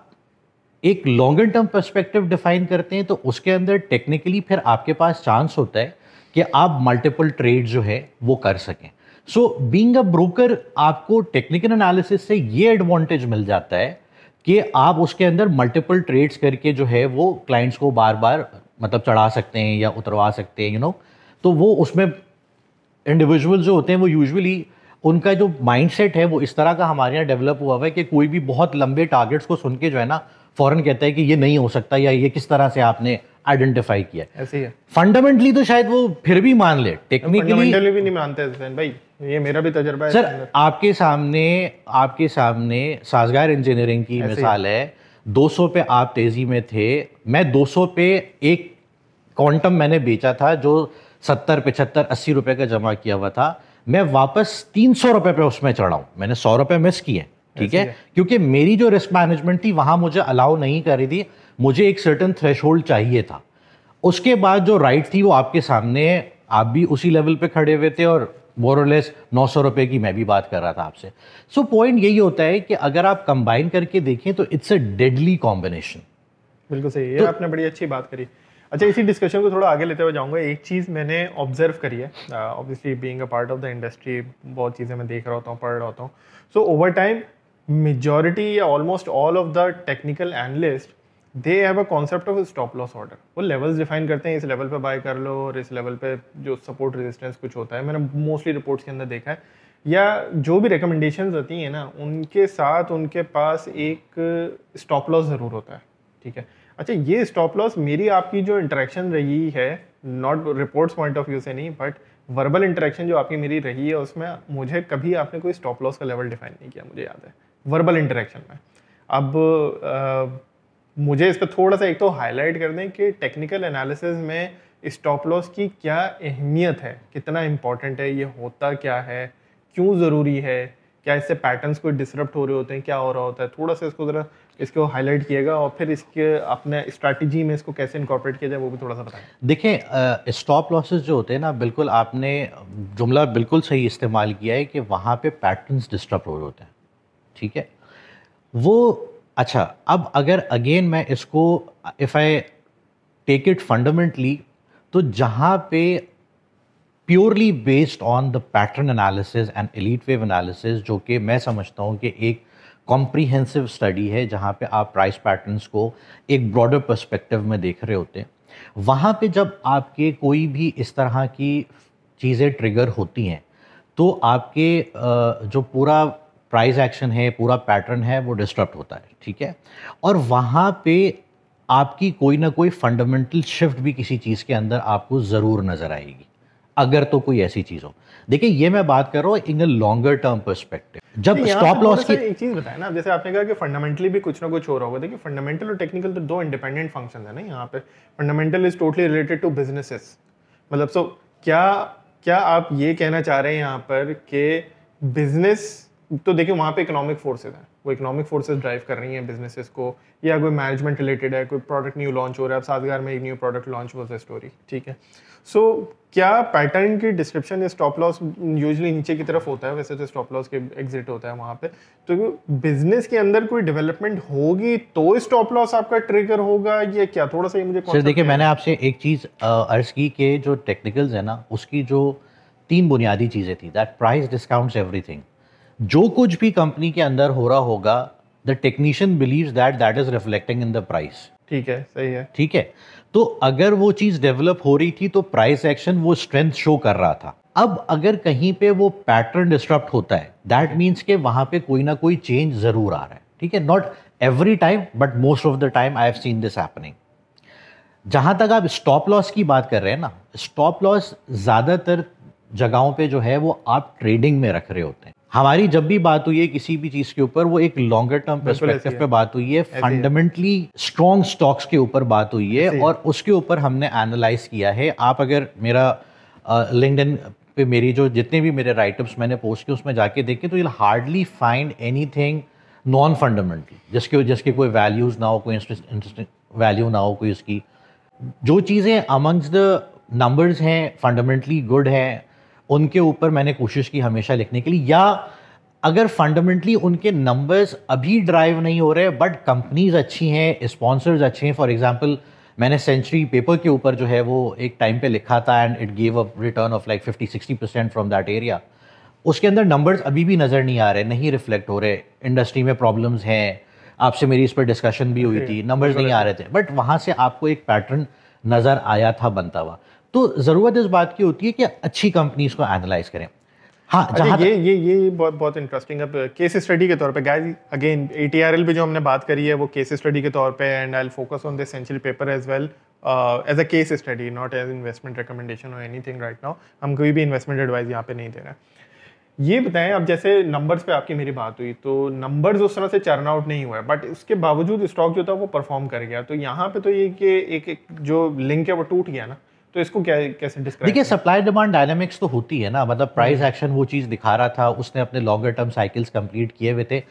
एक लॉन्गर टर्म पर्सपेक्टिव डिफाइन करते हैं तो उसके अंदर टेक्निकली फिर आपके पास चांस होता है कि आप मल्टीपल ट्रेड जो है वो कर सकें। सो बीइंग अ ब्रोकर आपको टेक्निकल एनालिसिस से ये एडवांटेज मिल जाता है कि आप उसके अंदर मल्टीपल ट्रेड्स करके जो है वो क्लाइंट्स को बार बार मतलब चढ़ा सकते हैं या उतरवा सकते हैं, यू नो। तो वो उसमें इंडिविजुअल जो होते हैं वो यूजुअली उनका जो माइंडसेट है वो इस तरह का हमारे यहाँ डेवलप हुआ है कि कोई भी बहुत लंबे टारगेट्स को सुन के जो है ना फौरन कहता है कि ये नहीं हो सकता या ये किस तरह से आपने आइडेंटिफाई किया। ऐसे ही है। फंडामेंटली तो शायद वो फिर भी मान ले, टेक्निकली भी नहीं मानते हैं भाई, ये मेरा भी तजुर्बा है सर। आपके सामने साजगार इंजीनियरिंग की मिसाल है। 200 पे आप तेजी में थे, मैं 200 पे एक क्वांटम मैंने बेचा था जो 70, 75, 80 रुपए का जमा किया हुआ था, मैं वापस 300 रुपए पे उसमें चढ़ा हूं। मैंने 100 रुपए मिस किए, ठीक है, क्योंकि मेरी जो रिस्क मैनेजमेंट थी वहां मुझे अलाउ नहीं कर रही थी, मुझे एक सर्टेन थ्रेशोल्ड चाहिए था। उसके बाद जो राइट थी वो आपके सामने, आप भी उसी लेवल पे खड़े हुए थे और मोर और लेस 900 रुपए की मैं भी बात कर रहा था आपसे। सो पॉइंट यही होता है कि अगर आप कंबाइन करके देखें तो इट्स अ डेडली कॉम्बिनेशन। बिल्कुल सही है, आपने बड़ी अच्छी बात करी। अच्छा, इसी डिस्कशन को थोड़ा आगे लेते हुए जाऊंगा। एक चीज़ मैंने ऑब्जर्व करी है, obviously being a part of the industry बहुत चीज़ें मैं देख रहा होता हूँ, पढ़ रहा होता हूँ। सो ओवर टाइम मेजॉरिटी या almost all of the technical analyst they have a concept of stop loss order. वो लेवल्स डिफाइन करते हैं, इस लेवल पे बाय कर लो और इस लेवल पे जो सपोर्ट रेजिस्टेंस कुछ होता है, मैंने मोस्टली रिपोर्ट्स के अंदर देखा है, या जो भी रिकमेंडेशंस होती हैं ना उनके साथ उनके पास एक स्टॉप लॉस ज़रूर होता है, ठीक है। अच्छा, ये स्टॉप लॉस मेरी आपकी जो इंटरेक्शन रही है, not reports point of view से नहीं, बट वर्बल इंटरेक्शन जो आपकी मेरी रही है उसमें मुझे कभी आपने कोई स्टॉप लॉस का लेवल डिफाइन नहीं किया, मुझे याद है वर्बल इंटरेक्शन में। अब मुझे इस पर थोड़ा सा एक तो हाईलाइट कर दें कि टेक्निकल एनालिसिस में स्टॉप लॉस की क्या अहमियत है, कितना इंपॉर्टेंट है, ये होता क्या है, क्यों ज़रूरी है, क्या इससे पैटर्न्स कोई डिसरप्ट हो रहे होते हैं, क्या हो रहा होता है, थोड़ा सा इसको ज़रा इसको हाईलाइट किएगा और फिर इसके अपने स्ट्रैटेजी में इसको कैसे इनकॉर्पोरेट किया जाए वो भी थोड़ा सा बताएं। देखें, स्टॉप लॉसेस जो होते हैं ना, बिल्कुल आपने जुमला बिल्कुल सही इस्तेमाल किया है कि वहाँ पे पैटर्न्स डिस्टर्ब हो रहे होते हैं, ठीक है। वो अच्छा, अब अगर अगेन मैं इसको if I take it fundamentally, तो जहाँ पे purely based on the pattern analysis and Elliott wave analysis, जो कि मैं समझता हूँ कि एक कॉम्प्रिहेंसिव स्टडी है जहाँ पे आप प्राइस पैटर्न्स को एक ब्रॉडर पर्सपेक्टिव में देख रहे होते हैं, वहाँ पे जब आपके कोई भी इस तरह की चीज़ें ट्रिगर होती हैं तो आपके जो पूरा प्राइस एक्शन है, पूरा पैटर्न है, वो डिस्टर्ब होता है, ठीक है। और वहाँ पे आपकी कोई ना कोई फंडामेंटल शिफ्ट भी किसी चीज़ के अंदर आपको ज़रूर नज़र आएगी, अगर तो कोई ऐसी चीज़ हो। देखिए, ये मैं बात कर रहा हूँ इन अ लॉन्गर टर्म पर्सपेक्टिव। जब स्टॉप लॉस की एक चीज़ बताए ना, जैसे आपने कहा कि फंडामेंटली भी कुछ ना कुछ हो रहा होगा। देखिए, फंडामेंटल और टेक्निकल तो दो इंडिपेंडेंट फंक्शन है ना यहाँ पे। Fundamental is totally related to businesses, मतलब सो क्या आप ये कहना चाह रहे हैं यहाँ पर कि बिजनेस, तो देखिए वहाँ पे इकोनॉमिक फोर्सेज हैं, वो इकोनॉमिक फोर्सेज ड्राइव कर रही हैं बिजनेसेस को, या कोई मैनेजमेंट रिलेटेड है, कोई प्रोडक्ट न्यू लॉन्च हो रहा है। अब साजगार में एक new product launch was a story, ठीक है। सो क्या पैटर्न की डिस्क्रिप्शन या स्टॉप लॉस यूजुअली नीचे की तरफ होता है, वैसे तो स्टॉप लॉस के एग्जिट होता है वहाँ पे, तो बिजनेस के अंदर कोई डेवलपमेंट होगी तो स्टॉप लॉस आपका ट्रिगर होगा, ये क्या, थोड़ा सा ये मुझे सर देखिए, मैंने आपसे एक चीज़ अर्ज की कि जो टेक्निकल्स है ना, उसकी जो 3 बुनियादी चीज़ें थी, दैट प्राइस डिस्काउंट्स एवरीथिंग, जो कुछ भी कंपनी के अंदर हो रहा होगा, the technician believes that that is reflecting in the price. ठीक है, सही है। ठीक है, तो अगर वो चीज डेवलप हो रही थी तो प्राइस एक्शन वो स्ट्रेंथ शो कर रहा था। अब अगर कहीं पे वो पैटर्न डिस्टर्ब होता है, दैट मीन्स के वहां पे कोई ना कोई चेंज जरूर आ रहा है। ठीक है, not every time but most of the time I have seen this happening. जहां तक आप स्टॉप लॉस की बात कर रहे हैं ना, स्टॉप लॉस ज्यादातर जगहों पे जो है वो आप ट्रेडिंग में रख रहे होते हैं। हमारी जब भी बात हुई है किसी भी चीज के ऊपर, वो एक लॉन्गर टर्म पर्सपेक्टिव पे बात हुई है, फंडामेंटली स्ट्रॉन्ग स्टॉक्स के ऊपर बात हुई है, और उसके ऊपर हमने एनालाइज किया है। आप अगर मेरा लिंक्डइन पे मेरी जो जितने भी मेरे राइटअप्स मैंने पोस्ट किए उसमें जाके देखें तो you will hardly find anything non fundamental जिसके कोई वैल्यूज ना हो, कोई इंटरेस्टिंग वैल्यू ना हो कोई उसकी। जो चीज़ें अमंग्स द नंबर्स हैं, फंडामेंटली गुड हैं, उनके ऊपर मैंने कोशिश की हमेशा लिखने के लिए। या अगर फंडामेंटली उनके नंबर्स अभी ड्राइव नहीं हो रहे बट कंपनीज अच्छी हैं, स्पॉन्सर्स अच्छे हैं, फॉर एग्जांपल मैंने सेंचुरी पेपर के ऊपर जो है वो एक टाइम पे लिखा था and it give a return of like 50-60% from that area. उसके अंदर नंबर्स अभी भी नज़र नहीं आ रहे, नहीं रिफ्लेक्ट हो रहे, इंडस्ट्री में प्रॉब्लम्स हैं, आपसे मेरी इस पर डिस्कशन भी हुई थी, नंबर्स नहीं आ रहे थे, बट वहाँ से आपको एक पैटर्न नज़र आया था बनता हुआ। तो ज़रूरत इस बात की होती है कि अच्छी कंपनीज को एनालाइज करें। हाँ, अच्छा, ये बहुत बहुत इंटरेस्टिंग। अब केस स्टडी के तौर पे गाइस, अगेन ATRL पे जो हमने बात करी है वो केस स्टडी के तौर पे, and I will focus on this century paper as well as a case study, not as investment recommendation और एनीथिंग राइट नाउ। हम कोई भी इन्वेस्टमेंट एडवाइस यहाँ पे नहीं दे रहे हैं। ये बताएं, अब जैसे नंबर्स पे आपकी मेरी बात हुई तो नंबर्स उस तरह से चर्न आउट नहीं हुआ है, बट उसके बावजूद स्टॉक जो था वो परफॉर्म कर गया। तो यहाँ पे तो ये कि एक जो लिंक है वो टूट गया ना, तो इसको कैसे डिस्क्राइब? देखिए, सप्लाई डिमांड डायनामिक्स तो होती है ना, मतलब प्राइस एक्शन वो चीज़ दिखा रहा था, उसने अपने लॉन्गर टर्म साइकिल्स कंप्लीट किए हुए थे।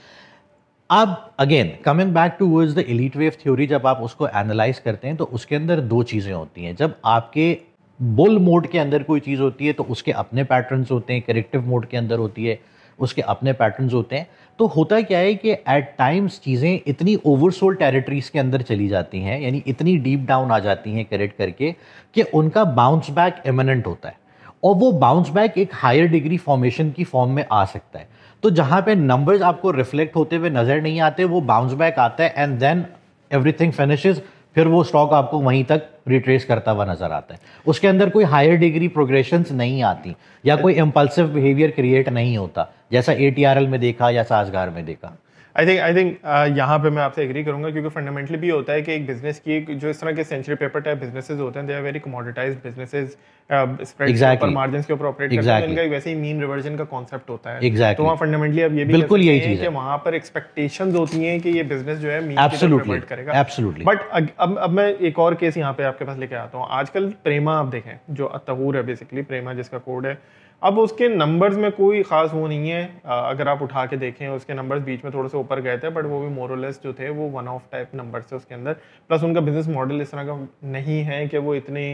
अब again coming back towards the Elliott wave theory, जब आप उसको एनालाइज करते हैं तो उसके अंदर दो चीज़ें होती हैं। जब आपके बुल मोड के अंदर कोई चीज़ होती है तो उसके अपने पैटर्न्स होते हैं, करेक्टिव मोड के अंदर होती है उसके अपने पैटर्न्स होते हैं। तो होता क्या है कि एट टाइम्स चीज़ें इतनी ओवरसोल्ड टेरिटरीज के अंदर चली जाती हैं, यानी इतनी डीप डाउन आ जाती हैं करेक्ट करके, कि उनका बाउंस बैक इमिनेंट होता है, और वो बाउंस बैक एक हायर डिग्री फॉर्मेशन की फॉर्म में आ सकता है। तो जहाँ पे नंबर्स आपको रिफ्लेक्ट होते हुए नज़र नहीं आते, वो बाउंस बैक आता है एंड देन एवरीथिंग फिनिशेस, फिर वो स्टॉक आपको वहीं तक रिट्रेस करता हुआ नजर आता है। उसके अंदर कोई हायर डिग्री प्रोग्रेशंस नहीं आती या कोई इम्पल्सिव बिहेवियर क्रिएट नहीं होता, जैसा ATRL में देखा या साजगार में देखा। आई थिंक यहाँ पे मैं आपसे एग्री करूंगा, क्योंकि फंडामेंटली भी होता है कि एक बिजनेस की जो इस तरह के सेंचुरी पेपर टाइप बिजनेसेस होते हैं, they are very commoditized businesses, spread के ऊपर, मार्जिन्स के ऊपर ऑपरेट करते हैं, तो इनका वैसे ही मीन रिवर्जन का कॉन्सेप्ट होता है। तो वहाँ फंडामेंटली अब ये भी बिल्कुल यही चीज है कि वहाँ पर एक्सपेक्टेशंस होती हैं कि ये बिजनेस जो है मीन एब्सोल्युटली करेगा। एब्सोल्युटली। बट अब मैं एक और केस यहाँ पे आपके पास लेके आता हूँ। आजकल प्रेमा आप देखें, जो अतहूर है बेसिकली, प्रेमा जिसका कोड है, अब उसके नंबर्स में कोई खास वो नहीं है। अगर आप उठा के देखें उसके नंबर्स बीच में थोड़े से ऊपर गए थे, बट वो भी मोरलेस जो थे वो वन ऑफ टाइप नंबर्स थे उसके अंदर। प्लस उनका बिजनेस मॉडल इस तरह का नहीं है कि वो इतनी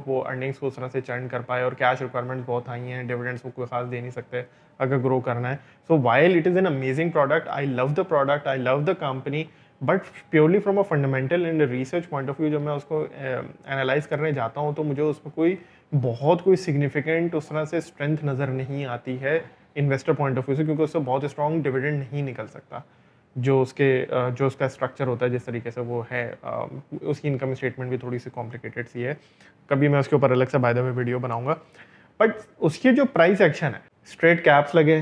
वो अर्निंग्स को उस तरह से चर्न कर पाए, और कैश रिक्वायरमेंट्स बहुत हाई हैं, डिविडेंड्स वो कोई खास दे नहीं सकते अगर ग्रो करना है। So while it is an amazing product, I love the product, I love the company, but purely from a fundamental and research point of view जब मैं उसको एनालाइज करने जाता हूँ तो मुझे उसमें कोई सिग्निफिकेंट उस तरह से स्ट्रेंथ नज़र नहीं आती है इन्वेस्टर पॉइंट ऑफ व्यू से, क्योंकि उससे बहुत स्ट्रॉन्ग डिविडेंड नहीं निकल सकता। जो उसका स्ट्रक्चर होता है जिस तरीके से वो है, उसकी इनकम स्टेटमेंट भी थोड़ी सी कॉम्प्लिकेटेड सी है। कभी मैं उसके ऊपर अलग से बाय द वे वीडियो बनाऊंगा। बट उसकी जो प्राइस एक्शन है, स्ट्रेट कैप्स लगे,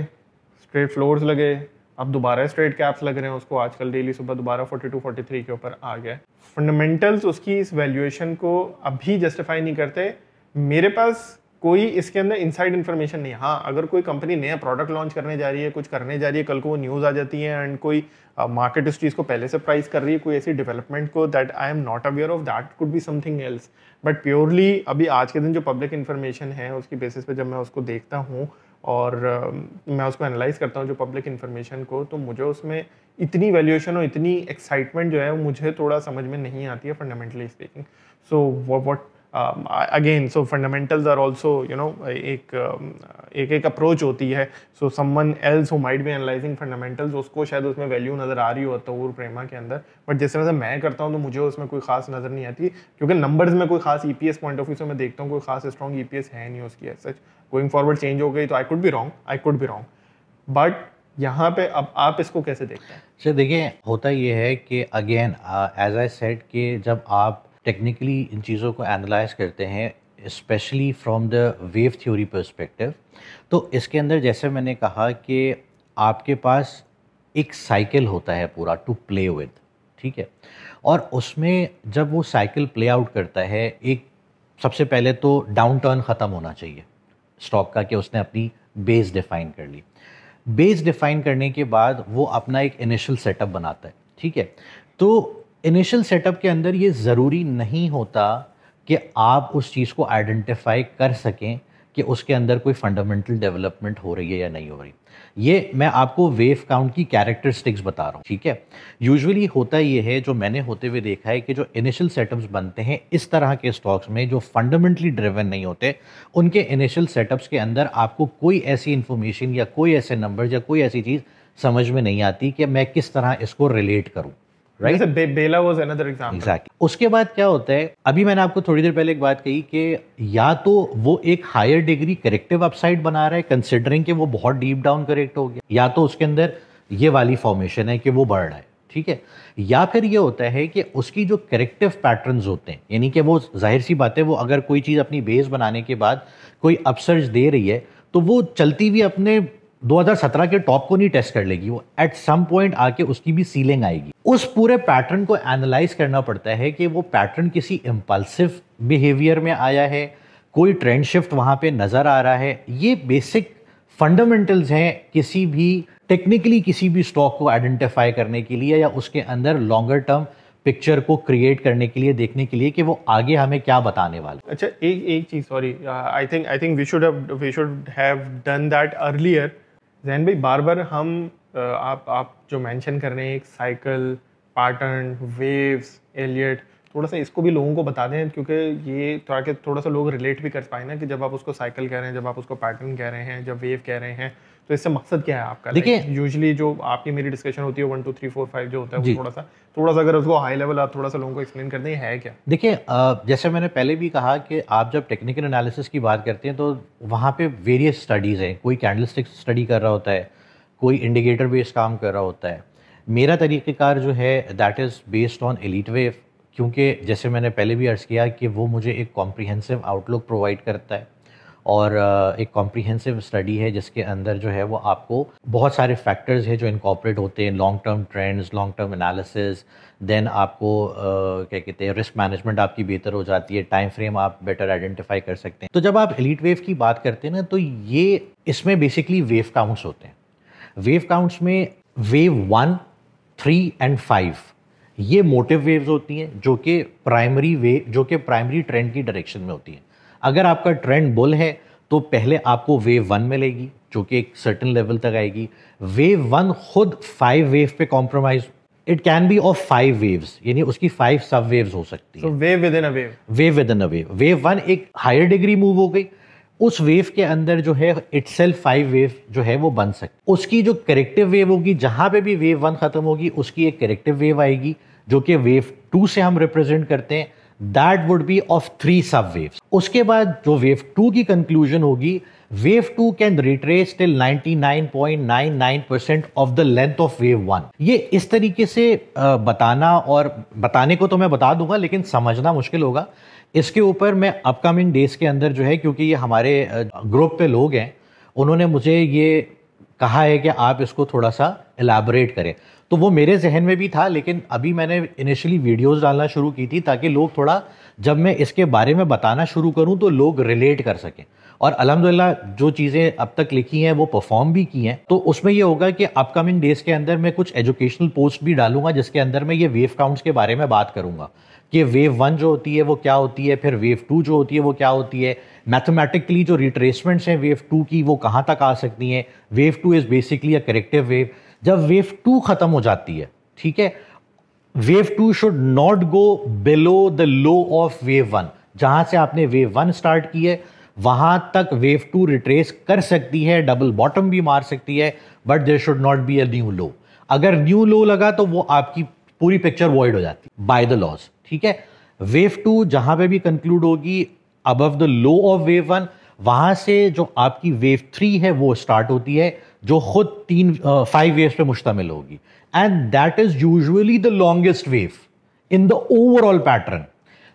स्ट्रेट फ्लोर्स लगे, अब दोबारा स्ट्रेट कैप्स लग रहे हैं उसको, आजकल डेली सुबह दोबारा 42-43 के ऊपर आ गया। फंडामेंटल्स उसकी इस वैल्यूएशन को अभी जस्टिफाई नहीं करते। मेरे पास कोई इसके अंदर इनसाइड इन्फॉर्मेशन नहीं है। हाँ, अगर कोई कंपनी नया प्रोडक्ट लॉन्च करने जा रही है, कुछ करने जा रही है, कल को वो न्यूज़ आ जाती है एंड कोई मार्केट उस चीज़ को पहले से प्राइस कर रही है, कोई ऐसी डेवलपमेंट को that I am not aware of, that could be something else. But purely अभी आज के दिन जो पब्लिक इन्फॉर्मेशन है उसकी बेसिस पे जब मैं उसको देखता हूँ और मैं उसको एनालाइज करता हूँ जो पब्लिक इन्फॉर्मेशन को, तो मुझे उसमें इतनी वैल्यूएशन और इतनी एक्साइटमेंट जो है वो मुझे थोड़ा समझ में नहीं आती है fundamentally speaking. So what again, so fundamentals are also एक अप्रोच होती है। So someone else who might be analysing fundamentals, उसको शायद उसमें वैल्यू नज़र आ रही हो तहूर प्रेमा के अंदर, बट जिस तरह से मैं करता हूँ तो मुझे उसमें कोई खास नज़र नहीं आती, क्योंकि नंबर्स में कोई खास EPS पॉइंट ऑफ व्यू से मैं देखता हूँ कोई खास स्ट्रॉन्ग EPS है नहीं उसकी। सच गोइंग फॉरवर्ड चेंज हो गई तो I could be wrong. But यहाँ पे अब आप इसको कैसे देखते हैं? सर देखिए, होता ये है कि अगेन एज आई सेड कि जब आप टेक्निकली इन चीज़ों को एनालाइज करते हैं, specially from the wave theory perspective, तो इसके अंदर जैसे मैंने कहा कि आपके पास एक साइकिल होता है पूरा टू प्ले विद, ठीक है। और उसमें जब वो साइकिल प्ले आउट करता है, एक सबसे पहले तो डाउन टर्न ख़त्म होना चाहिए स्टॉक का, कि उसने अपनी बेस डिफाइन कर ली। बेस डिफाइन करने के बाद वो अपना एक इनिशियल सेटअप बनाता है, ठीक है। तो इनिशियल सेटअप के अंदर ये ज़रूरी नहीं होता कि आप उस चीज़ को आइडेंटिफाई कर सकें कि उसके अंदर कोई फंडामेंटल डेवलपमेंट हो रही है या नहीं हो रही। ये मैं आपको वेव काउंट की कैरेक्टरिस्टिक्स बता रहा हूँ, ठीक है। यूजुअली होता ये है, जो मैंने होते हुए देखा है, कि जो इनिशियल सेटअप्स बनते हैं इस तरह के स्टॉक्स में जो फंडामेंटली ड्रिवन नहीं होते, उनके इनिशियल सेटअप्स के अंदर आपको कोई ऐसी इन्फॉर्मेशन या कोई ऐसे नंबर या कोई ऐसी चीज़ समझ में नहीं आती कि मैं किस तरह इसको रिलेट करूँ, राइट। जैसे बेला वाज अनदर एग्जांपल। एग्जैक्टली। उसके बाद क्या होता है, अभी मैंने आपको थोड़ी देर पहले एक बात कही कि या तो वो एक हायर डिग्री करेक्टिव अपसाइड बना रहा है कंसिडरिंग कि वो बहुत डीप डाउन करेक्ट हो गया, या तो उसके अंदर ये वाली फॉर्मेशन है कि वो बढ़ रहा है, ठीक है। या फिर ये होता है कि उसकी जो करेक्टिव पैटर्न्स होते हैं, यानी कि वो जाहिर सी बात है, वो अगर कोई चीज़ अपनी बेस बनाने के बाद कोई अपसर्ज दे रही है तो वो चलती हुई अपने 2017 के टॉप को नहीं टेस्ट कर लेगी, वो एट सम पॉइंट आके उसकी भी सीलिंग आएगी। उस पूरे पैटर्न को एनालाइज करना पड़ता है कि वो पैटर्न किसी इम्पल्सिव बिहेवियर में आया है, कोई ट्रेंड शिफ्ट वहां पे नजर आ रहा है। ये बेसिक फंडामेंटल्स हैं किसी भी टेक्निकली किसी भी स्टॉक को आइडेंटिफाई करने के लिए या उसके अंदर लॉन्गर टर्म पिक्चर को क्रिएट करने के लिए, देखने के लिए कि वो आगे हमें क्या बताने वाला। अच्छा, एक चीज, sorry, I think we should have done that earlier. Jain भाई, बार बार हम आप जो मेंशन कर रहे हैं, एक साइकिल, पैटर्न, वेव्स, एलियट, थोड़ा सा इसको भी लोगों को बता दें, क्योंकि ये थोड़ा सा लोग रिलेट भी कर पाए ना, कि जब आप उसको साइकिल कह रहे हैं, जब आप उसको पैटर्न कह रहे हैं, जब वेव कह रहे हैं, तो इससे मकसद क्या है आपका? देखिए, यूजुअली जो आपकी मेरी डिस्कशन होती है 1 2 3 4 5 जो होता है, वो थोड़ा सा अगर उसको हाई लेवल आप थोड़ा सा लोगों को एक्सप्लेन कर दें, है क्या? देखिए, जैसे मैंने पहले भी कहा कि आप जब टेक्निकल एनालिसिस की बात करते हैं तो वहाँ पे वेरियस स्टडीज़ हैं। कोई कैंडलस्टिक स्टडी कर रहा होता है, कोई इंडिकेटर बेस्ड काम कर रहा होता है। मेरा तरीक़ेकार जो है that is based on elite wave, क्योंकि जैसे मैंने पहले भी अर्ज़ किया कि वो मुझे एक कॉम्प्रिहेंसिव आउटलुक प्रोवाइड करता है और एक कॉम्प्रिहेंसिव स्टडी है जिसके अंदर जो है वो आपको बहुत सारे फैक्टर्स हैं जो इनकॉर्पोरेट होते हैं, long term trends, long term analysis, then आपको क्या कहते हैं, रिस्क मैनेजमेंट आपकी बेहतर हो जाती है, टाइम फ्रेम आप बेटर आइडेंटिफाई कर सकते हैं। तो जब आप एलीट वेव की बात करते हैं ना, तो ये इसमें बेसिकली वेव काउंट्स होते हैं। वेव काउंट्स में वेव 1, 3 एंड 5 ये मोटिव वेव्स होती हैं, जो कि प्राइमरी ट्रेंड की डायरेक्शन में होती हैं। अगर आपका ट्रेंड बुल है तो पहले आपको वेव 1 मिलेगी जो कि एक सर्टेन लेवल तक आएगी। वेव 1 खुद 5 वेव पे compromise, it can be of 5 waves, यानी उसकी 5 सब वेव्स हो सकती है। Wave with in a wave, wave with in a wave. Wave 1 एक हायर डिग्री मूव हो गई, उस वेव के अंदर जो है इटसेल्फ 5 वेव जो है वो बन सकती। उसकी जो करेक्टिव वेव होगी, जहां पे भी वेव 1 खत्म होगी उसकी एक करेक्टिव वेव आएगी जो कि वेव 2 से हम रिप्रेजेंट करते हैं, दैट वुड बी ऑफ 3 सब वेव्स। उसके बाद जो वेव 2 की कंक्लूजन होगी, wave 2 can retrace till 99.99% of the length of wave 1। ये इस तरीके से बताना, और बताने को तो मैं बता दूंगा लेकिन समझना मुश्किल होगा। इसके ऊपर मैं अपकमिंग डेज के अंदर जो है, क्योंकि ये हमारे ग्रुप पे लोग हैं, उन्होंने मुझे ये कहा है कि आप इसको थोड़ा सा एलैबोरेट करें, तो वो मेरे जहन में भी था, लेकिन अभी मैंने इनिशियली वीडियोस डालना शुरू की थी ताकि लोग थोड़ा, जब मैं इसके बारे में बताना शुरू करूं तो लोग रिलेट कर सकें। और अल्हम्दुलिल्लाह जो चीज़ें अब तक लिखी हैं वो परफॉर्म भी की हैं। तो उसमें ये होगा कि अपकमिंग डेज के अंदर मैं कुछ एजुकेशनल पोस्ट भी डालूंगा जिसके अंदर मैं ये वेव काउंट्स के बारे में बात करूंगा कि वेव 1 जो होती है वो क्या होती है, फिर वेव 2 जो होती है वो क्या होती है, मैथमेटिकली जो रिट्रेसमेंट्स हैं वेव 2 की वो कहाँ तक आ सकती हैं। Wave 2 is basically a corrective wave. जब वेव 2 खत्म हो जाती है, ठीक है, wave 2 should not go below the low of wave 1। जहां से आपने वेव 1 स्टार्ट की है वहां तक वेव 2 रिट्रेस कर सकती है, डबल बॉटम भी मार सकती है, but there should not be a new low. अगर न्यू लो लगा तो वो आपकी पूरी पिक्चर वॉइड हो जाती है बाय द लॉज, ठीक है। वेव 2 जहां पे भी कंक्लूड होगी above the low of wave 1, वहाँ से जो आपकी वेव 3 है वो स्टार्ट होती है, जो खुद 5 वेव्स पे मुश्तमिल होगी, and that is usually the longest wave in the overall pattern.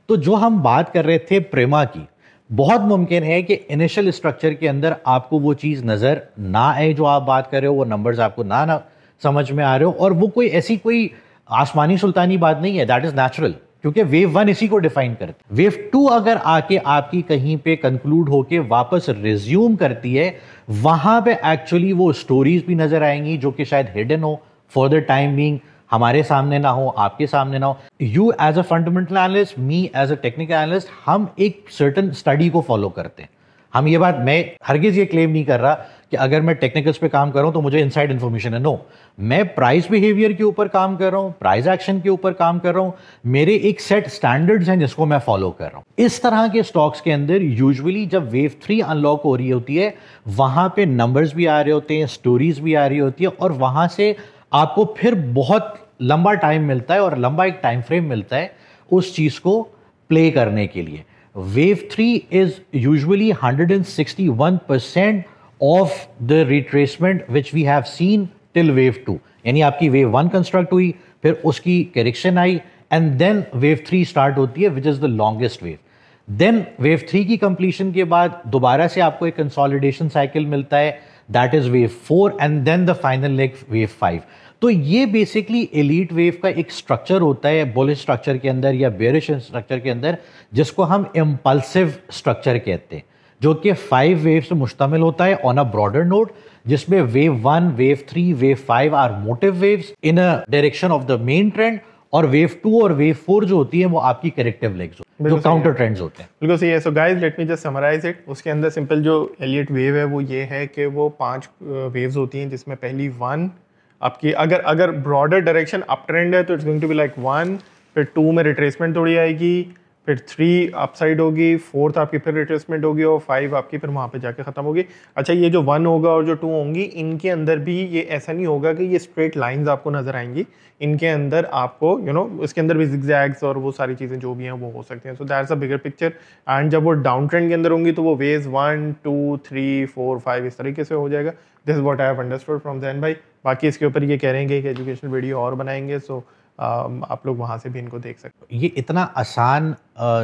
तो जो हम बात कर रहे थे प्रेमा की, बहुत मुमकिन है कि इनिशियल स्ट्रक्चर के अंदर आपको वो चीज़ नज़र ना आए जो आप बात कर रहे हो, वो नंबर्स आपको ना समझ में आ रहे हो, और वो कोई ऐसी कोई आसमानी सुल्तानी बात नहीं है, दैट इज़ नेचुरल, क्योंकि वेव 1 इसी को डिफाइन करती है। वेव 2 अगर आके आपकी कहीं पे कंक्लूड होके वापस रिज्यूम करती है, वहां पे एक्चुअली वो स्टोरीज भी नजर आएंगी जो कि शायद हिडन हो फॉर द टाइम बीइंग, हमारे सामने ना हो, आपके सामने ना हो। You as a fundamental analyst, me as a technical analyst, हम एक सर्टन स्टडी को फॉलो करते हैं। हम ये बात, मैं हरगिज ये क्लेम नहीं कर रहा कि अगर मैं टेक्निकल्स पे काम कर रहा हूं तो मुझे इनसाइड इन्फॉर्मेशन है, नो। मैं प्राइस बिहेवियर के ऊपर काम कर रहा हूं, प्राइस एक्शन के ऊपर काम कर रहा हूं, मेरे एक सेट स्टैंडर्ड्स हैं जिसको मैं फॉलो कर रहा हूं। इस तरह के स्टॉक्स के अंदर यूजुअली जब वेव 3 अनलॉक हो रही होती है, वहां पे नंबर्स भी आ रहे होते हैं, स्टोरीज भी आ रही होती है, और वहां से आपको फिर बहुत लंबा टाइम मिलता है और लंबा एक टाइम फ्रेम मिलता है उस चीज को प्ले करने के लिए। Wave 3 is usually 161% of the retracement which we have seen till wave 2। यानी आपकी वेव 1 कंस्ट्रक्ट हुई, फिर उसकी करेक्शन आई, एंड देन वेव 3 स्टार्ट होती है which is the longest wave. Then wave 3 की कंप्लीशन के बाद दोबारा से आपको एक कंसोलिडेशन साइकिल मिलता है, that is wave 4, and then the final leg wave 5। तो ये बेसिकली एलीट वेव का एक स्ट्रक्चर होता है बुलिश स्ट्रक्चर के अंदर या बेयरिश स्ट्रक्चर के अंदर, जिसको हम इम्पल्सिव स्ट्रक्चर कहते हैं, जो कि 5 वेव से मुश्तमिल होता है ऑन अ ब्रॉडर नोट, जिसमें wave 1, wave 3, wave 5 are motive waves in a direction of the main trend, और वेव 2 और वेव 4 जो होती है वो आपकी करेक्टिव लेग्स, जो काउंटर ट्रेंड्स होते हैं। बिल्कुल सही है। So guys let me just summarise it. उसके अंदर सिंपल जो एलियट वेव है वो ये है कि वो 5 वेव्स होती हैं, जिसमें पहली 1 आपकी अगर ब्रॉडर डायरेक्शन अप ट्रेंड है तो it's going to be like 1, फिर 2 में रिट्रेसमेंट थोड़ी आएगी, फिर 3 अपसाइड होगी, 4th आपकी फिर रिट्रेसमेंट होगी, और 5 आपकी फिर वहाँ पे जाके ख़त्म होगी। अच्छा, ये जो 1 होगा और जो 2 होंगी, इनके अंदर भी ये ऐसा नहीं होगा कि ये स्ट्रेट लाइंस आपको नज़र आएंगी, इनके अंदर आपको इसके अंदर भी जिगजैग्स और वो सारी चीज़ें जो भी हैं वो हो सकती हैं। So that's a bigger picture. And जब वो डाउन ट्रेंड के अंदर होंगी तो वो वेव्स 1, 2, 3, 4, 5 इस तरीके से हो जाएगा। This is what I have understood from Jain भाई। बाकी इसके ऊपर ये कह रहे हैं कि एक एजुकेशनल वीडियो और बनाएंगे, सो आप लोग वहाँ से भी इनको देख सकते हो। ये इतना आसान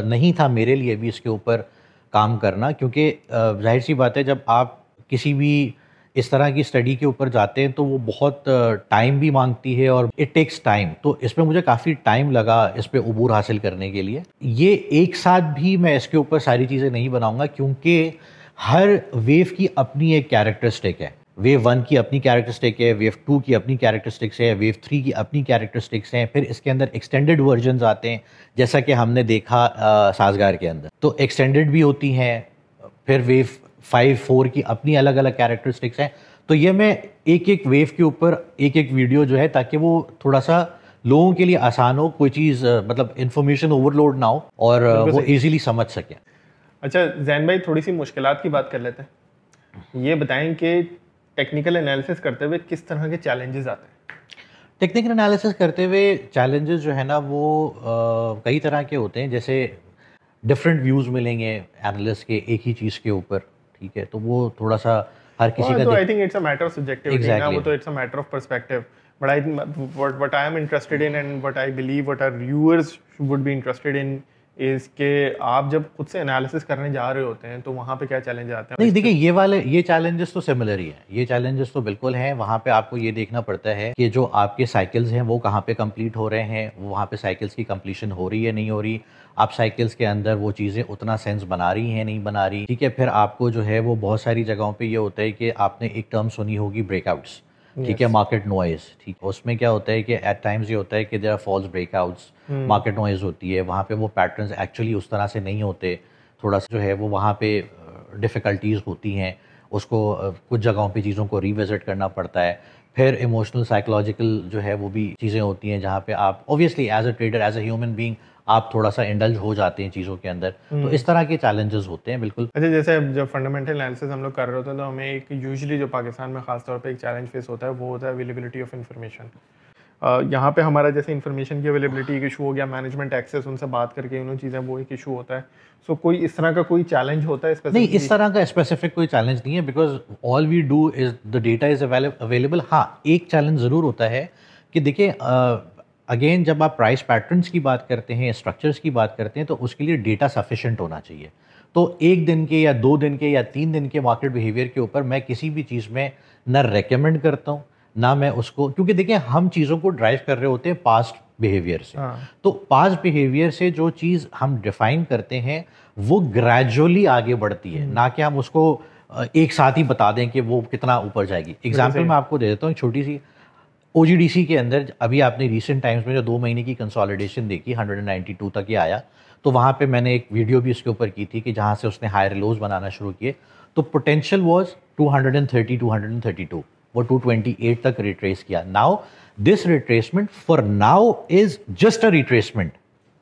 नहीं था मेरे लिए भी इसके ऊपर काम करना, क्योंकि जाहिर सी बात है जब आप किसी भी इस तरह की स्टडी के ऊपर जाते हैं तो वो बहुत टाइम भी मांगती है और इट टेक्स टाइम। तो इसमें मुझे काफ़ी टाइम लगा इस पे उबूर हासिल करने के लिए। ये एक साथ भी मैं इसके ऊपर सारी चीज़ें नहीं बनाऊंगा, क्योंकि हर वेव की अपनी एक कैरेक्टरिस्टिक है। वेव 1 की अपनी कैरेक्टरिस्टिक है, वेव 2 की अपनी कैरेक्टरिस्टिक्स है, वेव 3 की अपनी कैरेक्टरिस्टिक्स हैं, फिर इसके अंदर एक्सटेंडेड वर्जन्स आते हैं, जैसा कि हमने देखा साजगार के अंदर, तो एक्सटेंडेड भी होती हैं। फिर वेव 5, 4 की अपनी अलग अलग कैरेक्टरिस्टिक्स हैं। तो ये मैं एक एक वेव के ऊपर एक एक वीडियो जो है, ताकि वो थोड़ा सा लोगों के लिए आसान हो, कोई चीज़ मतलब इन्फॉर्मेशन ओवरलोड ना हो और वो ईजिली समझ सकें। अच्छा जैन भाई, थोड़ी सी मुश्किलात की बात कर लेते हैं। ये बताएं कि टेक्निकल एनालिसिस करते हुए किस तरह के चैलेंजेस आते हैं? टेक्निकल एनालिसिस करते हुए चैलेंजेस जो है ना वो कई तरह के होते हैं। जैसे डिफरेंट व्यूज़ मिलेंगे एनालिस्ट के एक ही चीज़ के ऊपर, ठीक है, तो वो थोड़ा सा हर किसी का, तो I think it's a matter of subjectivity ना, वो तो it's a matter of perspective. But I what I am interested in and what I believe what our viewers would be interested in is के आप जब खुद से analysis करने जा रहे होते हैं तो वहाँ पे क्या चैलेंज आते हैं? नहीं देखिए, ये चैलेंजेस तो सिमिलर ही हैं, ये चैलेंजेस तो बिल्कुल हैं। वहाँ पे आपको ये देखना पड़ता है कि जो आपके साइकिल्स हैं वो कहाँ पे कंप्लीट हो रहे हैं, वहाँ पे साइकिल्स की कंप्लीशन हो रही है नहीं हो रही, आप साइकिल्स के अंदर वो चीज़ें उतना सेंस बना रही हैं नहीं बना रही, ठीक है। फिर आपको जो है वो बहुत सारी जगहों पर ये होता है कि आपने एक टर्म सुनी होगी ब्रेकआउट्स, ठीक है, मार्केट नॉइज, ठीक है। उसमें क्या होता है कि एट टाइम्स ये होता है कि there are false breakouts, market noise होती है, वहाँ पे वो पैटर्न्स एक्चुअली उस तरह से नहीं होते, थोड़ा सा जो है वो वहाँ पे डिफ़िकल्टीज़ होती हैं, उसको कुछ जगहों पे चीज़ों को रिविज़िट करना पड़ता है। फिर इमोशनल साइकोलॉजिकल जो है वो भी चीज़ें होती हैं जहाँ पे आप obviously as a trader, as a human being, आप थोड़ा सा इंडल्ज हो जाते हैं चीज़ों के अंदर। तो इस तरह के चैलेंजेस होते हैं बिल्कुल। अच्छा, जैसे जब फंडामेंटल एनालिसिस हम लोग कर रहे होते हैं तो हमें एक यूजुअली जो पाकिस्तान में खास तौर पे एक चैलेंज फेस होता है वो होता है अवेलेबिलिटी ऑफ इन्फॉर्मेशन। यहाँ पे हमारा जैसे इन्फॉर्मेशन की अवेलेबिलिटी एक इशू हो गया, मैनेजमेंट एक्सेस उनसे बात करके उन चीज़ें वो एक इशू होता है। सो कोई इस तरह का कोई चैलेंज होता है नहीं, स्पेसिफिकली? इस तरह का स्पेसिफिक कोई चैलेंज नहीं है, because all we do is the data is available. हाँ, एक चैलेंज ज़रूर होता है कि देखिए, अगेन जब आप प्राइस पैटर्न्स की बात करते हैं, स्ट्रक्चर्स की बात करते हैं, तो उसके लिए डेटा सफिशिएंट होना चाहिए। तो 1 दिन के या 2 दिन के या 3 दिन के मार्केट बिहेवियर के ऊपर मैं किसी भी चीज़ में ना रेकमेंड करता हूँ, ना मैं उसको, क्योंकि देखिए हम चीज़ों को ड्राइव कर रहे होते हैं पास्ट बिहेवियर से। हाँ। तो पास्ट बिहेवियर से जो चीज़ हम डिफाइन करते हैं वो ग्रेजुअली आगे बढ़ती है, ना कि हम उसको एक साथ ही बता दें कि वो कितना ऊपर जाएगी। एग्जाम्पल मैं आपको दे देता हूँ, छोटी सी। ओजीडीसी के अंदर अभी आपने रिसेंट टाइम्स में जो 2 महीने की कंसोलिडेशन देखी, 192 तक ये आया, तो वहाँ पे मैंने एक वीडियो भी उसके ऊपर की थी कि जहाँ से उसने हायर लोज बनाना शुरू किए। तो पोटेंशियल वाज 230 232, वो 228 तक रिट्रेस किया। Now this retracement for now is just a retracement,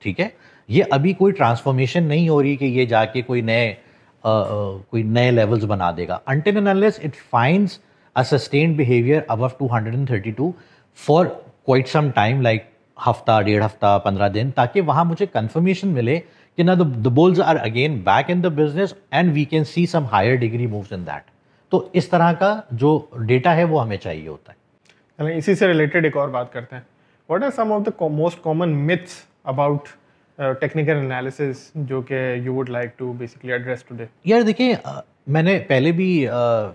ठीक है। ये अभी कोई ट्रांसफॉर्मेशन नहीं हो रही कि ये जाके कोई नए लेवल्स बना देगा, until and unless it finds a sustained behavior above 232 for quite some time, like हफ्ता, 1.5 हफ्ता, 15 दिन, ताकि वहाँ मुझे कंफर्मेशन मिले कि ना the bulls are again back in the business and we can see some higher degree moves in that। तो इस तरह का जो डेटा है वो हमें चाहिए होता है। चलें इसी से रिलेटेड एक और बात करते हैं। What are some of the most common myths about technical analysis जो कि you would like to basically address today? यार देखिए, मैंने पहले भी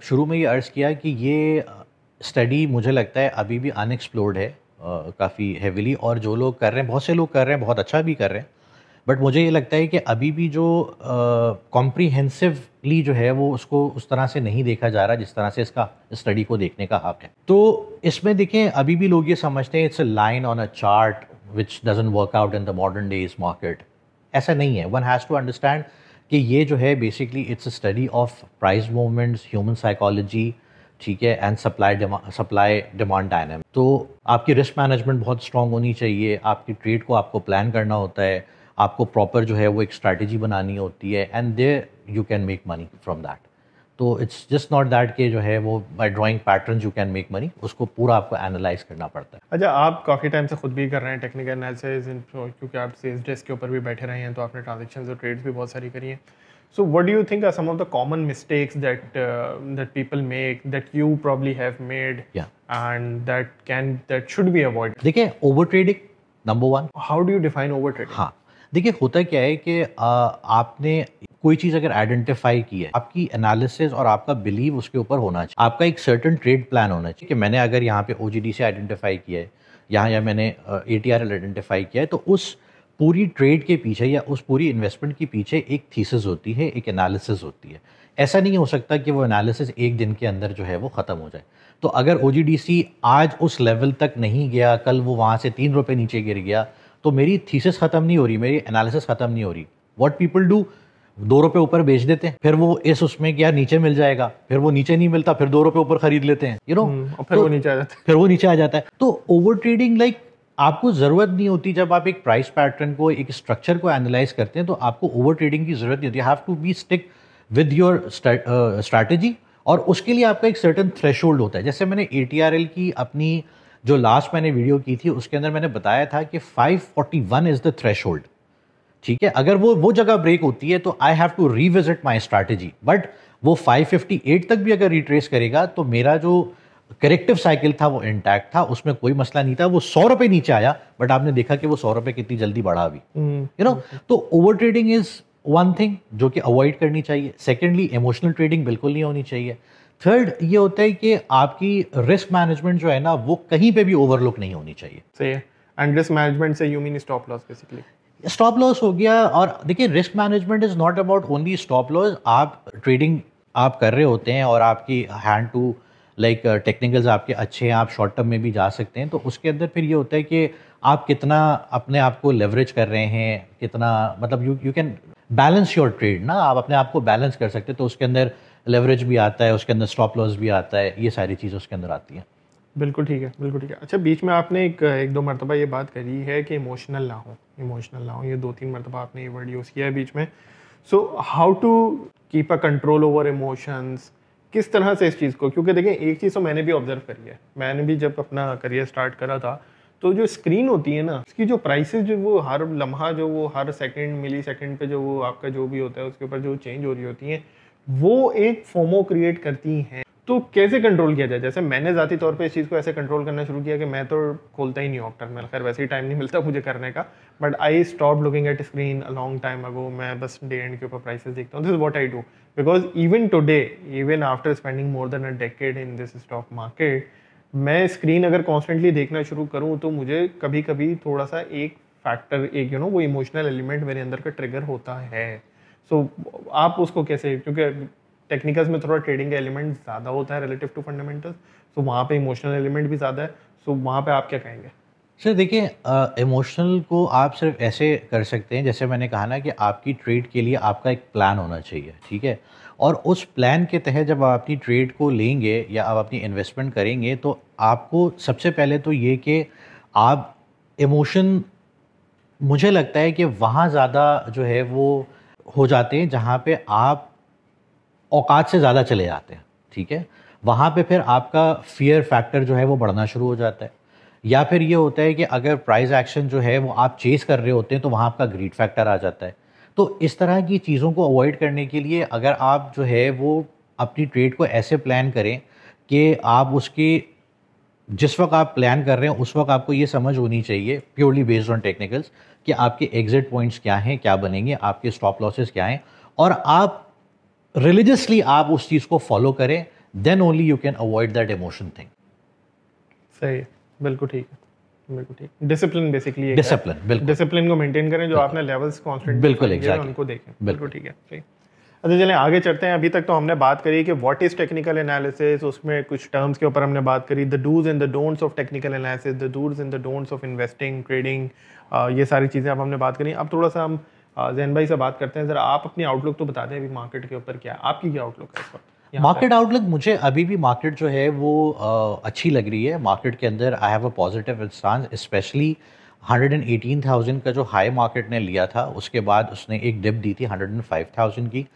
शुरू में ये अर्ज़ किया कि ये स्टडी मुझे लगता है अभी भी अनएक्सप्लोर्ड है काफ़ी हेविली, और जो लोग कर रहे हैं, बहुत से लोग कर रहे हैं, बहुत अच्छा भी कर रहे हैं, बट मुझे ये लगता है कि अभी भी जो कॉम्प्रीहेंसिवली जो है वो उसको उस तरह से नहीं देखा जा रहा जिस तरह से इसका स्टडी को देखने का हक है। तो इसमें देखें, अभी भी लोग ये समझते हैं it's a line on a chart which doesn't work out in the modern days market. ऐसा नहीं है। वन हैज़ टू अंडरस्टैंड कि ये जो है basically it's a study of price movements, human psychology, ठीक है, एंड सप्लाई डिमांड डायनामिक। तो आपकी रिस्क मैनेजमेंट बहुत स्ट्रांग होनी चाहिए, आपकी ट्रेड को आपको प्लान करना होता है, आपको प्रॉपर जो है वो एक स्ट्रैटेजी बनानी होती है, and there you can make money from that. तो इट्स जस्ट नॉट दैट कि जो है वो by drawing patterns you can make money, उसको पूरा आपको एनालाइज करना पड़ता है। अच्छा, आप काफ़ी टाइम से खुद भी कर रहे हैं टेक्निकल एनालिसिस, क्योंकि आप सेल्स डेस्क के ऊपर भी बैठे रहे हैं, तो आपने ट्रांजेक्शन्स और ट्रेड्स भी बहुत सारी करी हैं। So what do you think are some of the common mistakes that people make, that you probably have made, and that should be avoided? देखिए, over trading number 1। How do you define over trading? हाँ, देखिए होता क्या है कि आपने कोई चीज़ अगर आइडेंटिफाई की है, आपकी एनालिसिस और आपका बिलीव उसके ऊपर होना चाहिए। आपका एक सर्टेन ट्रेड प्लान होना चाहिए कि मैंने अगर यहाँ पे ओजीडी से आइडेंटिफाई किया है, यहाँ या मैंने एटीआरएल आइडेंटिफाई किया है, तो उस पूरी ट्रेड के पीछे या उस पूरी इन्वेस्टमेंट के पीछे एक थीसिस होती है, एक एनालिसिस होती है। ऐसा नहीं हो सकता कि वो एनालिसिस एक दिन के अंदर जो है वो ख़त्म हो जाए। तो अगर ओजीडीसी आज उस लेवल तक नहीं गया, कल वो वहाँ से 3 रुपये नीचे गिर गया, तो मेरी थीसिस ख़त्म नहीं हो रही, मेरी एनालिसिस ख़त्म नहीं हो रही। व्हाट पीपल डू, 2 रुपये ऊपर बेच देते हैं, फिर वो उसमें क्या नीचे मिल जाएगा, फिर वो नीचे नहीं मिलता, फिर 2 रुपये ऊपर खरीद लेते हैं, यू नो, और फिर वो नीचे आ जाता है। फिर वो नीचे आ जाता है। तो ओवर ट्रेडिंग आपको ज़रूरत नहीं होती। जब आप एक प्राइस पैटर्न को, एक स्ट्रक्चर को एनालाइज करते हैं, तो आपको ओवर ट्रेडिंग की ज़रूरत नहीं होती। You have to be stick with your strategy, और उसके लिए आपका एक सर्टेन थ्रेशोल्ड होता है। जैसे मैंने एटीआरएल की अपनी जो लास्ट मैंने वीडियो की थी उसके अंदर मैंने बताया था कि 541 इज़ द थ्रेशोल्ड, ठीक है। अगर वो जगह ब्रेक होती है तो I have to revisit my strategy, but वो 558 तक भी अगर रिट्रेस करेगा तो मेरा जो करेक्टिव साइकिल था वो इंटैक्ट था, उसमें कोई मसला नहीं था। वो 100 रुपये नीचे आया, बट आपने देखा कि वो 100 रुपये कितनी जल्दी बढ़ा अभी, यू नो। तो over trading is one thing जो कि अवॉइड करनी चाहिए। सेकेंडली, इमोशनल ट्रेडिंग बिल्कुल नहीं होनी चाहिए। थर्ड, ये होता है कि आपकी रिस्क मैनेजमेंट जो है ना वो कहीं पे भी ओवरलुक नहीं होनी चाहिए। सही है। एंड रिस्क मैनेजमेंट से you mean stop loss basically? Stop loss हो गया। और देखिए, risk management is not about only stop loss. आप ट्रेडिंग आप कर रहे होते हैं और आपकी हैंड टू टेक्निकल्स आपके अच्छे हैं, आप शॉर्ट टर्म में भी जा सकते हैं। तो उसके अंदर फिर ये होता है कि आप कितना अपने आप को लेवरेज कर रहे हैं, कितना मतलब you can balance your trade ना, आप अपने आप को बैलेंस कर सकते हैं। तो उसके अंदर लेवरेज भी आता है, उसके अंदर स्टॉप लॉस भी आता है, ये सारी चीज़ें उसके अंदर आती हैं। बिल्कुल ठीक है, बिल्कुल ठीक है। अच्छा, बीच में आपने एक दो मरतबा ये बात करी है कि इमोशनल ना हो, ये 2-3 मरतबा आपने ये वर्ड यूज़ किया है बीच में। So how to keep a control over emotions, किस तरह से इस चीज़ को, क्योंकि देखें एक चीज़ तो मैंने भी ऑब्जर्व करी है। मैंने भी जब अपना करियर स्टार्ट करा था तो जो स्क्रीन होती है ना, उसकी जो प्राइसेस जो वो हर लम्हा जो वो हर सेकंड मिली सेकंड पे जो वो आपका जो भी होता है उसके ऊपर जो चेंज हो रही होती हैं, वो एक फोमो क्रिएट करती हैं। तो कैसे कंट्रोल किया जाए? जैसे मैंने ज़ाती तौर पे इस चीज़ को ऐसे कंट्रोल करना शुरू किया कि मैं तो खोलता ही नहीं हूँ ऑक्टर में, खैर वैसे ही टाइम नहीं मिलता मुझे करने का, but I stop looking at screen a long time ago. मैं बस डे एंड के ऊपर प्राइसेस देखता हूँ। This is what I do, because even today, even after spending more than a decade in this stock market, मैं screen अगर constantly देखना शुरू करूँ तो मुझे कभी कभी थोड़ा सा एक फैक्टर, एक वो इमोशनल एलिमेंट मेरे अंदर का ट्रिगर होता है। सो आप उसको कैसे, क्योंकि टेक्निकल्स में थोड़ा ट्रेडिंग का एलिमेंट ज़्यादा होता है रिलेटिव टू फंडामेंटल्स, सो वहाँ पे इमोशनल एलिमेंट भी ज़्यादा है, सो वहाँ पे आप क्या कहेंगे? सर देखिए, इमोशनल को आप सिर्फ ऐसे कर सकते हैं, जैसे मैंने कहा ना कि आपकी ट्रेड के लिए आपका एक प्लान होना चाहिए, ठीक है। और उस प्लान के तहत जब आप अपनी ट्रेड को लेंगे या आप अपनी इन्वेस्टमेंट करेंगे, तो आपको सबसे पहले तो ये कि आप इमोशन, मुझे लगता है कि वहाँ ज़्यादा जो है वो हो जाते हैं जहाँ पे आप औकात से ज़्यादा चले जाते हैं, ठीक है। वहाँ पे फिर आपका फ़ियर फैक्टर जो है वो बढ़ना शुरू हो जाता है। या फिर ये होता है कि अगर प्राइस एक्शन जो है वो आप चेज़ कर रहे होते हैं तो वहाँ आपका ग्रीड फैक्टर आ जाता है। तो इस तरह की चीज़ों को अवॉइड करने के लिए अगर आप जो है वो अपनी ट्रेड को ऐसे प्लान करें कि आप उसकी, जिस वक़्त आप प्लान कर रहे हैं उस वक़्त आपको ये समझ होनी चाहिए, प्योरली बेस्ड ऑन टेक्निकल्स, कि आपके एग्ज़िट पॉइंट्स क्या हैं, क्या बनेंगे, आपके स्टॉप लॉसेस क्या हैं, और आप रिलीजियसली आप उस चीज़ को फॉलो करें, then only you can avoid that emotion thing. सही है, बिल्कुल ठीक है, बिल्कुल ठीक। डिसिप्लिन बेसिकली, डिसिप्लिन, बिल्कुल डिसिप्लिन को मेंटेन करें, जो आपने लेवल्स कांस्टेंट बिल्कुल एग्जैक्टली उनको देखें, बिल्कुल ठीक है, सही। अच्छा चलें आगे चलते हैं। अभी तक तो हमने बात करी कि व्हाट इज़ टेक्निकल एनालिसिस, उसमें कुछ टर्म्स के ऊपर हमने बात करी, the dos and the don'ts of technical analysis, the dos and the don'ts of investing, trading, ये सारी चीज़ें अब हमने बात करी। अब थोड़ा सा हम जैन भाई से बात करते हैं। ज़रा आप अपनी आउटलुक तो बता दें अभी मार्केट के ऊपर, क्या आपकी क्या आउटलुक है इस वक्त? मार्केट आउटलुक, मुझे अभी भी मार्केट जो है वो अच्छी लग रही है। मार्केट के अंदर I have a positive stance, specially 118,000 का जो हाई मार्केट ने लिया था, उसके बाद उसने एक डिप दी थी 105,000 की।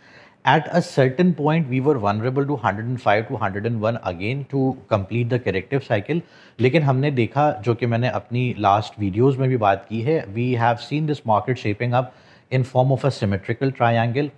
At a certain point we were vulnerable to 105 to 101 again to complete the corrective cycle. लेकिन हमने देखा, जो कि मैंने अपनी लास्ट वीडियोज़ में भी बात की है, we have seen this market shaping up in form of a symmetrical triangle.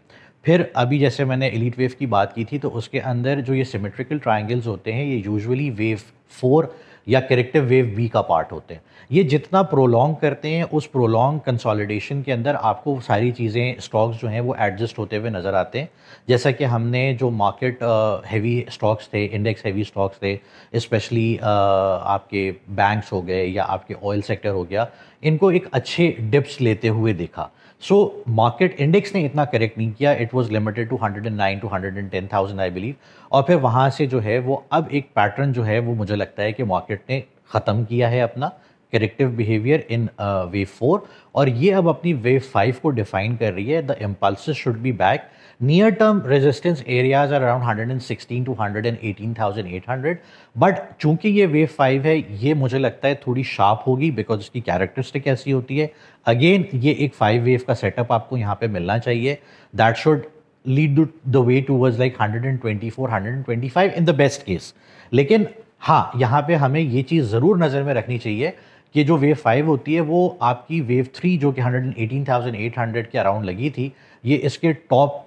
फिर अभी जैसे मैंने एलीट वेव की बात की थी, तो उसके अंदर जो ये सिमेट्रिकल ट्रायंगल्स होते हैं, ये यूजुअली वेव 4 या करेक्टिव वेव बी का पार्ट होते हैं। ये जितना प्रोलॉन्ग करते हैं, उस प्रोलॉन्ग कंसोलिडेशन के अंदर आपको सारी चीज़ें, स्टॉक्स जो हैं वो एडजस्ट होते हुए नज़र आते हैं। जैसा कि हमने जो मार्केट हैवी स्टॉक्स थे, इंडेक्स हैवी स्टॉक्स थे, स्पेशली आपके बैंक्स हो गए या आपके ऑयल सेक्टर हो गया, इनको एक अच्छे डिप्स लेते हुए देखा। सो मार्केट इंडेक्स ने इतना करेक्ट नहीं किया, it was limited to 109 to 110,000 I believe. और फिर वहाँ से जो है वो अब एक पैटर्न जो है वो मुझे लगता है कि मार्केट ने ख़त्म किया है अपना करेक्टिव बिहेवियर इन वेव 4, और ये अब अपनी वेव 5 को डिफाइन कर रही है। The impulses should be back. Near term resistance areas are around 116 to 118,800, but चूंकि ये वेव 5 है, ये मुझे लगता है थोड़ी शार्प होगी, बिकॉज इसकी कैरेक्टरिस्टिक ऐसी होती है। अगेन ये एक 5 वेव का सेटअप आपको यहाँ पे मिलना चाहिए, that should lead the way towards like 124 125 in the best case. लेकिन हाँ, यहाँ पे हमें ये चीज़ ज़रूर नज़र में रखनी चाहिए कि जो वेव 5 होती है वो आपकी वेव 3 जो कि 118,800 के अराउंड लगी थी, ये इसके टॉप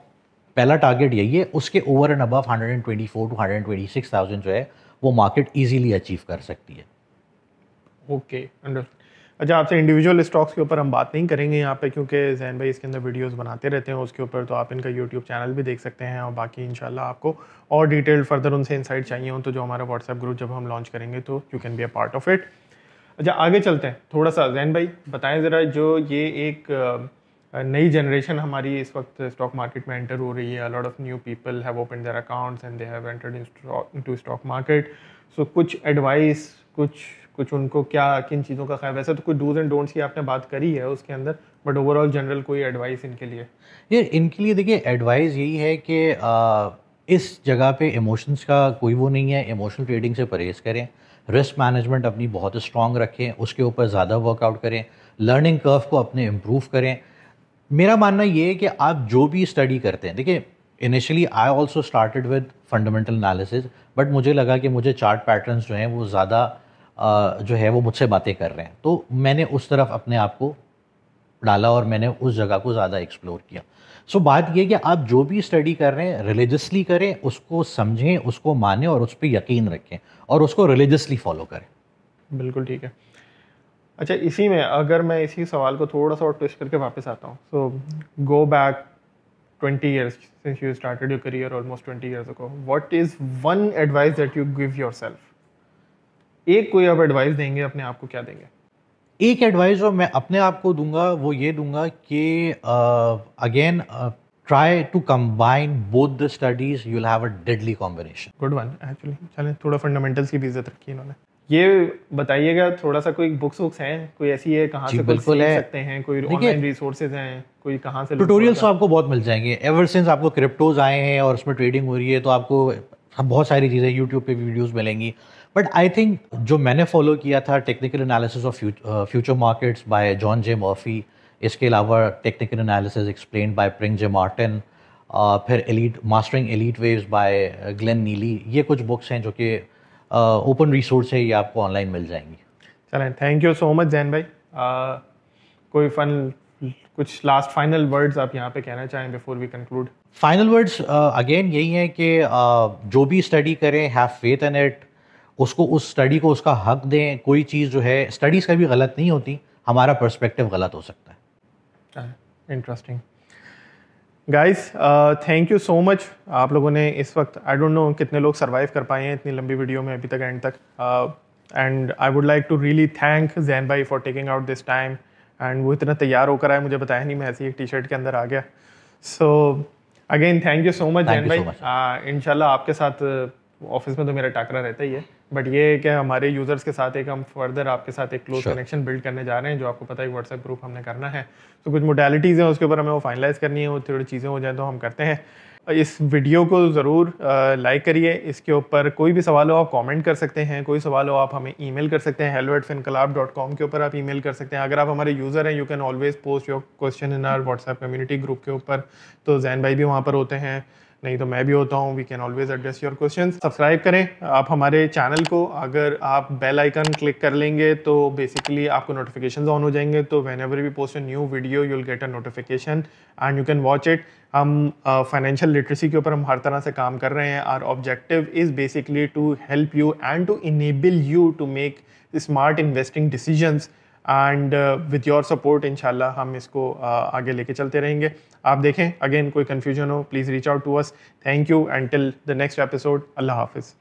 पहला टारगेट यही है। उसके ओवर एंड अबव 124 टू 126,000 जो है वो मार्केट इजीली अचीव कर सकती है। Okay, understood. अच्छा, आपसे इंडिविजुअल स्टॉक्स के ऊपर हम बात नहीं करेंगे यहाँ पे, क्योंकि जैन भाई इसके अंदर वीडियोस बनाते रहते हैं उसके ऊपर, तो आप इनका यूट्यूब चैनल भी देख सकते हैं। और बाकी इंशाल्लाह आपको और डिटेल फर्दर उनसे इंसाइट चाहिए हो तो जो हमारा व्हाट्सएप ग्रुप जब हम लॉन्च करेंगे तो you can be a part of it. अच्छा, आगे चलते हैं थोड़ा सा। जैन भाई बताएं ज़रा, जो ये एक नई जनरेशन हमारी इस वक्त स्टॉक मार्केट में एंटर हो रही है, a lot of new people have opened their accounts and they have entered into stock market. So कुछ एडवाइस, कुछ उनको क्या, किन चीज़ों का ख्याल, वैसे तो कुछ डूज एंड डोंट्स की आपने बात करी है उसके अंदर, बट ओवरऑल जनरल कोई एडवाइस इनके लिए? ये इनके लिए देखिए, एडवाइस यही है कि इस जगह पे इमोशंस का कोई वो नहीं है। इमोशनल ट्रेडिंग से परहेज़ करें, रिस्क मैनेजमेंट अपनी बहुत स्ट्रॉन्ग रखें, उसके ऊपर ज़्यादा वर्कआउट करें, लर्निंग कर्व को अपने इम्प्रूव करें। मेरा मानना ये है कि आप जो भी स्टडी करते हैं, देखिए initially I also started with fundamental analysis, but मुझे लगा कि मुझे चार्ट पैटर्न्स जो हैं वो ज़्यादा जो है वो मुझसे बातें कर रहे हैं, तो मैंने उस तरफ अपने आप को डाला और मैंने उस जगह को ज़्यादा एक्सप्लोर किया। सो बात ये कि आप जो भी स्टडी कर रहे हैं रिलीजियसली करें, उसको समझें, उसको मानें और उस पर यकीन रखें और उसको रिलीजियसली फॉलो करें। बिल्कुल ठीक है। अच्छा, इसी में अगर मैं इसी सवाल को थोड़ा सा और ट्विस्ट करके वापस आता हूँ, सो go back 20 years since you started your career, almost 20 years ago, what is one advice that you give yourself? एक कोई आप एडवाइस देंगे अपने आप को, क्या देंगे? एक एडवाइस जो मैं अपने आप को दूंगा वो ये दूंगा कि again try to combine both the studies, you will have a deadly combination. Good one actually. चलें, थोड़ा फंडामेंटल्स की भी इज्जत रखी इन्होंने। ये बताइएगा थोड़ा सा, कोई बुक्स वुक्स हैं, कोई ऐसी है कहाँ जी, से कुछ बिल्कुल सीख है। सकते हैं, कोई देखिए, ऑनलाइन रिसोर्सेज हैं, कोई कहाँ से ट्यूटोरियल्स तो आपको बहुत मिल जाएंगे। एवर सिंस आपको क्रिप्टोज आए हैं और उसमें ट्रेडिंग हो रही है तो आपको बहुत सारी चीज़ें यूट्यूब पे भी वीडियोस मिलेंगी। बट आई थिंक जो मैंने फॉलो किया था, technical analysis of future markets by John J Murphy, इसके अलावा technical analysis explained by Pring J Martin, फिर Elliott mastering Elliott waves by Glenn Neely, ये कुछ बुक्स हैं जो कि ओपन रिसोर्स है, ये आपको ऑनलाइन मिल जाएंगी। चलें, thank you so much Jain भाई। कोई कुछ लास्ट फाइनल वर्ड्स आप यहाँ पे कहना चाहें before we conclude? Final words again यही है कि जो भी स्टडी करें, हैव फेथ इन इट, उसको उस स्टडी को उसका हक दें। कोई चीज़ जो है स्टडीज़ कभी गलत नहीं होती, हमारा पर्सपेक्टिव गलत हो सकता है। Interesting guys, thank you so much. आप लोगों ने इस वक्त, आई डोंट नो कितने लोग सरवाइव कर पाए हैं इतनी लंबी वीडियो में अभी तक एंड तक, and I would like to really thank Jain bhai for taking out this time. And वो इतना तैयार होकर आया, मुझे बताया नहीं, मैं ऐसी एक टी शर्ट के अंदर आ गया। So again thank you so much Jain भाई। इंशाल्लाह आपके साथ ऑफिस में तो मेरा टाकरा रहता ही है, बट ये है कि हमारे यूज़र्स के साथ एक हम फर्दर आपके साथ एक क्लोज कनेक्शन बिल्ड करने जा रहे हैं, जो आपको पता है व्हाट्सएप ग्रुप हमने करना है। तो कुछ मोडालिटीज़ हैं, उसके ऊपर हमें वो फाइनलाइज करनी है, वो थोड़ी चीज़ें हो जाए तो हम करते हैं। इस वीडियो को ज़रूर लाइक करिए। इसके ऊपर कोई भी सवाल हो आप कमेंट कर सकते हैं, कोई सवाल हो आप हमें ईमेल कर सकते हैं, hello@finclub.com के ऊपर आप ईमेल कर सकते हैं। अगर आप हमारे यूज़र हैं, you can always post your question in our WhatsApp community group के ऊपर। तो जैन भाई भी वहाँ पर होते हैं, नहीं तो मैं भी होता हूँ। We can always address your question. Subscribe करें आप हमारे चैनल को, अगर आप बेल आइकन क्लिक कर लेंगे तो बेसिकली आपको नोटिफिकेशंस ऑन हो जाएंगे, तो whenever we post a new video you will get a notification and you can watch it. हम फाइनेंशियल लिटरेसी के ऊपर हम हर तरह से काम कर रहे हैं। Our objective is basically to help you and to enable you to make smart investing decisions, and with your support इंशाल्लाह हम इसको आगे लेके चलते रहेंगे। आप देखें, अगेन कोई कन्फ्यूजन हो please reach out to us. Thank you, until the next episode, अल्लाह हाफिज़।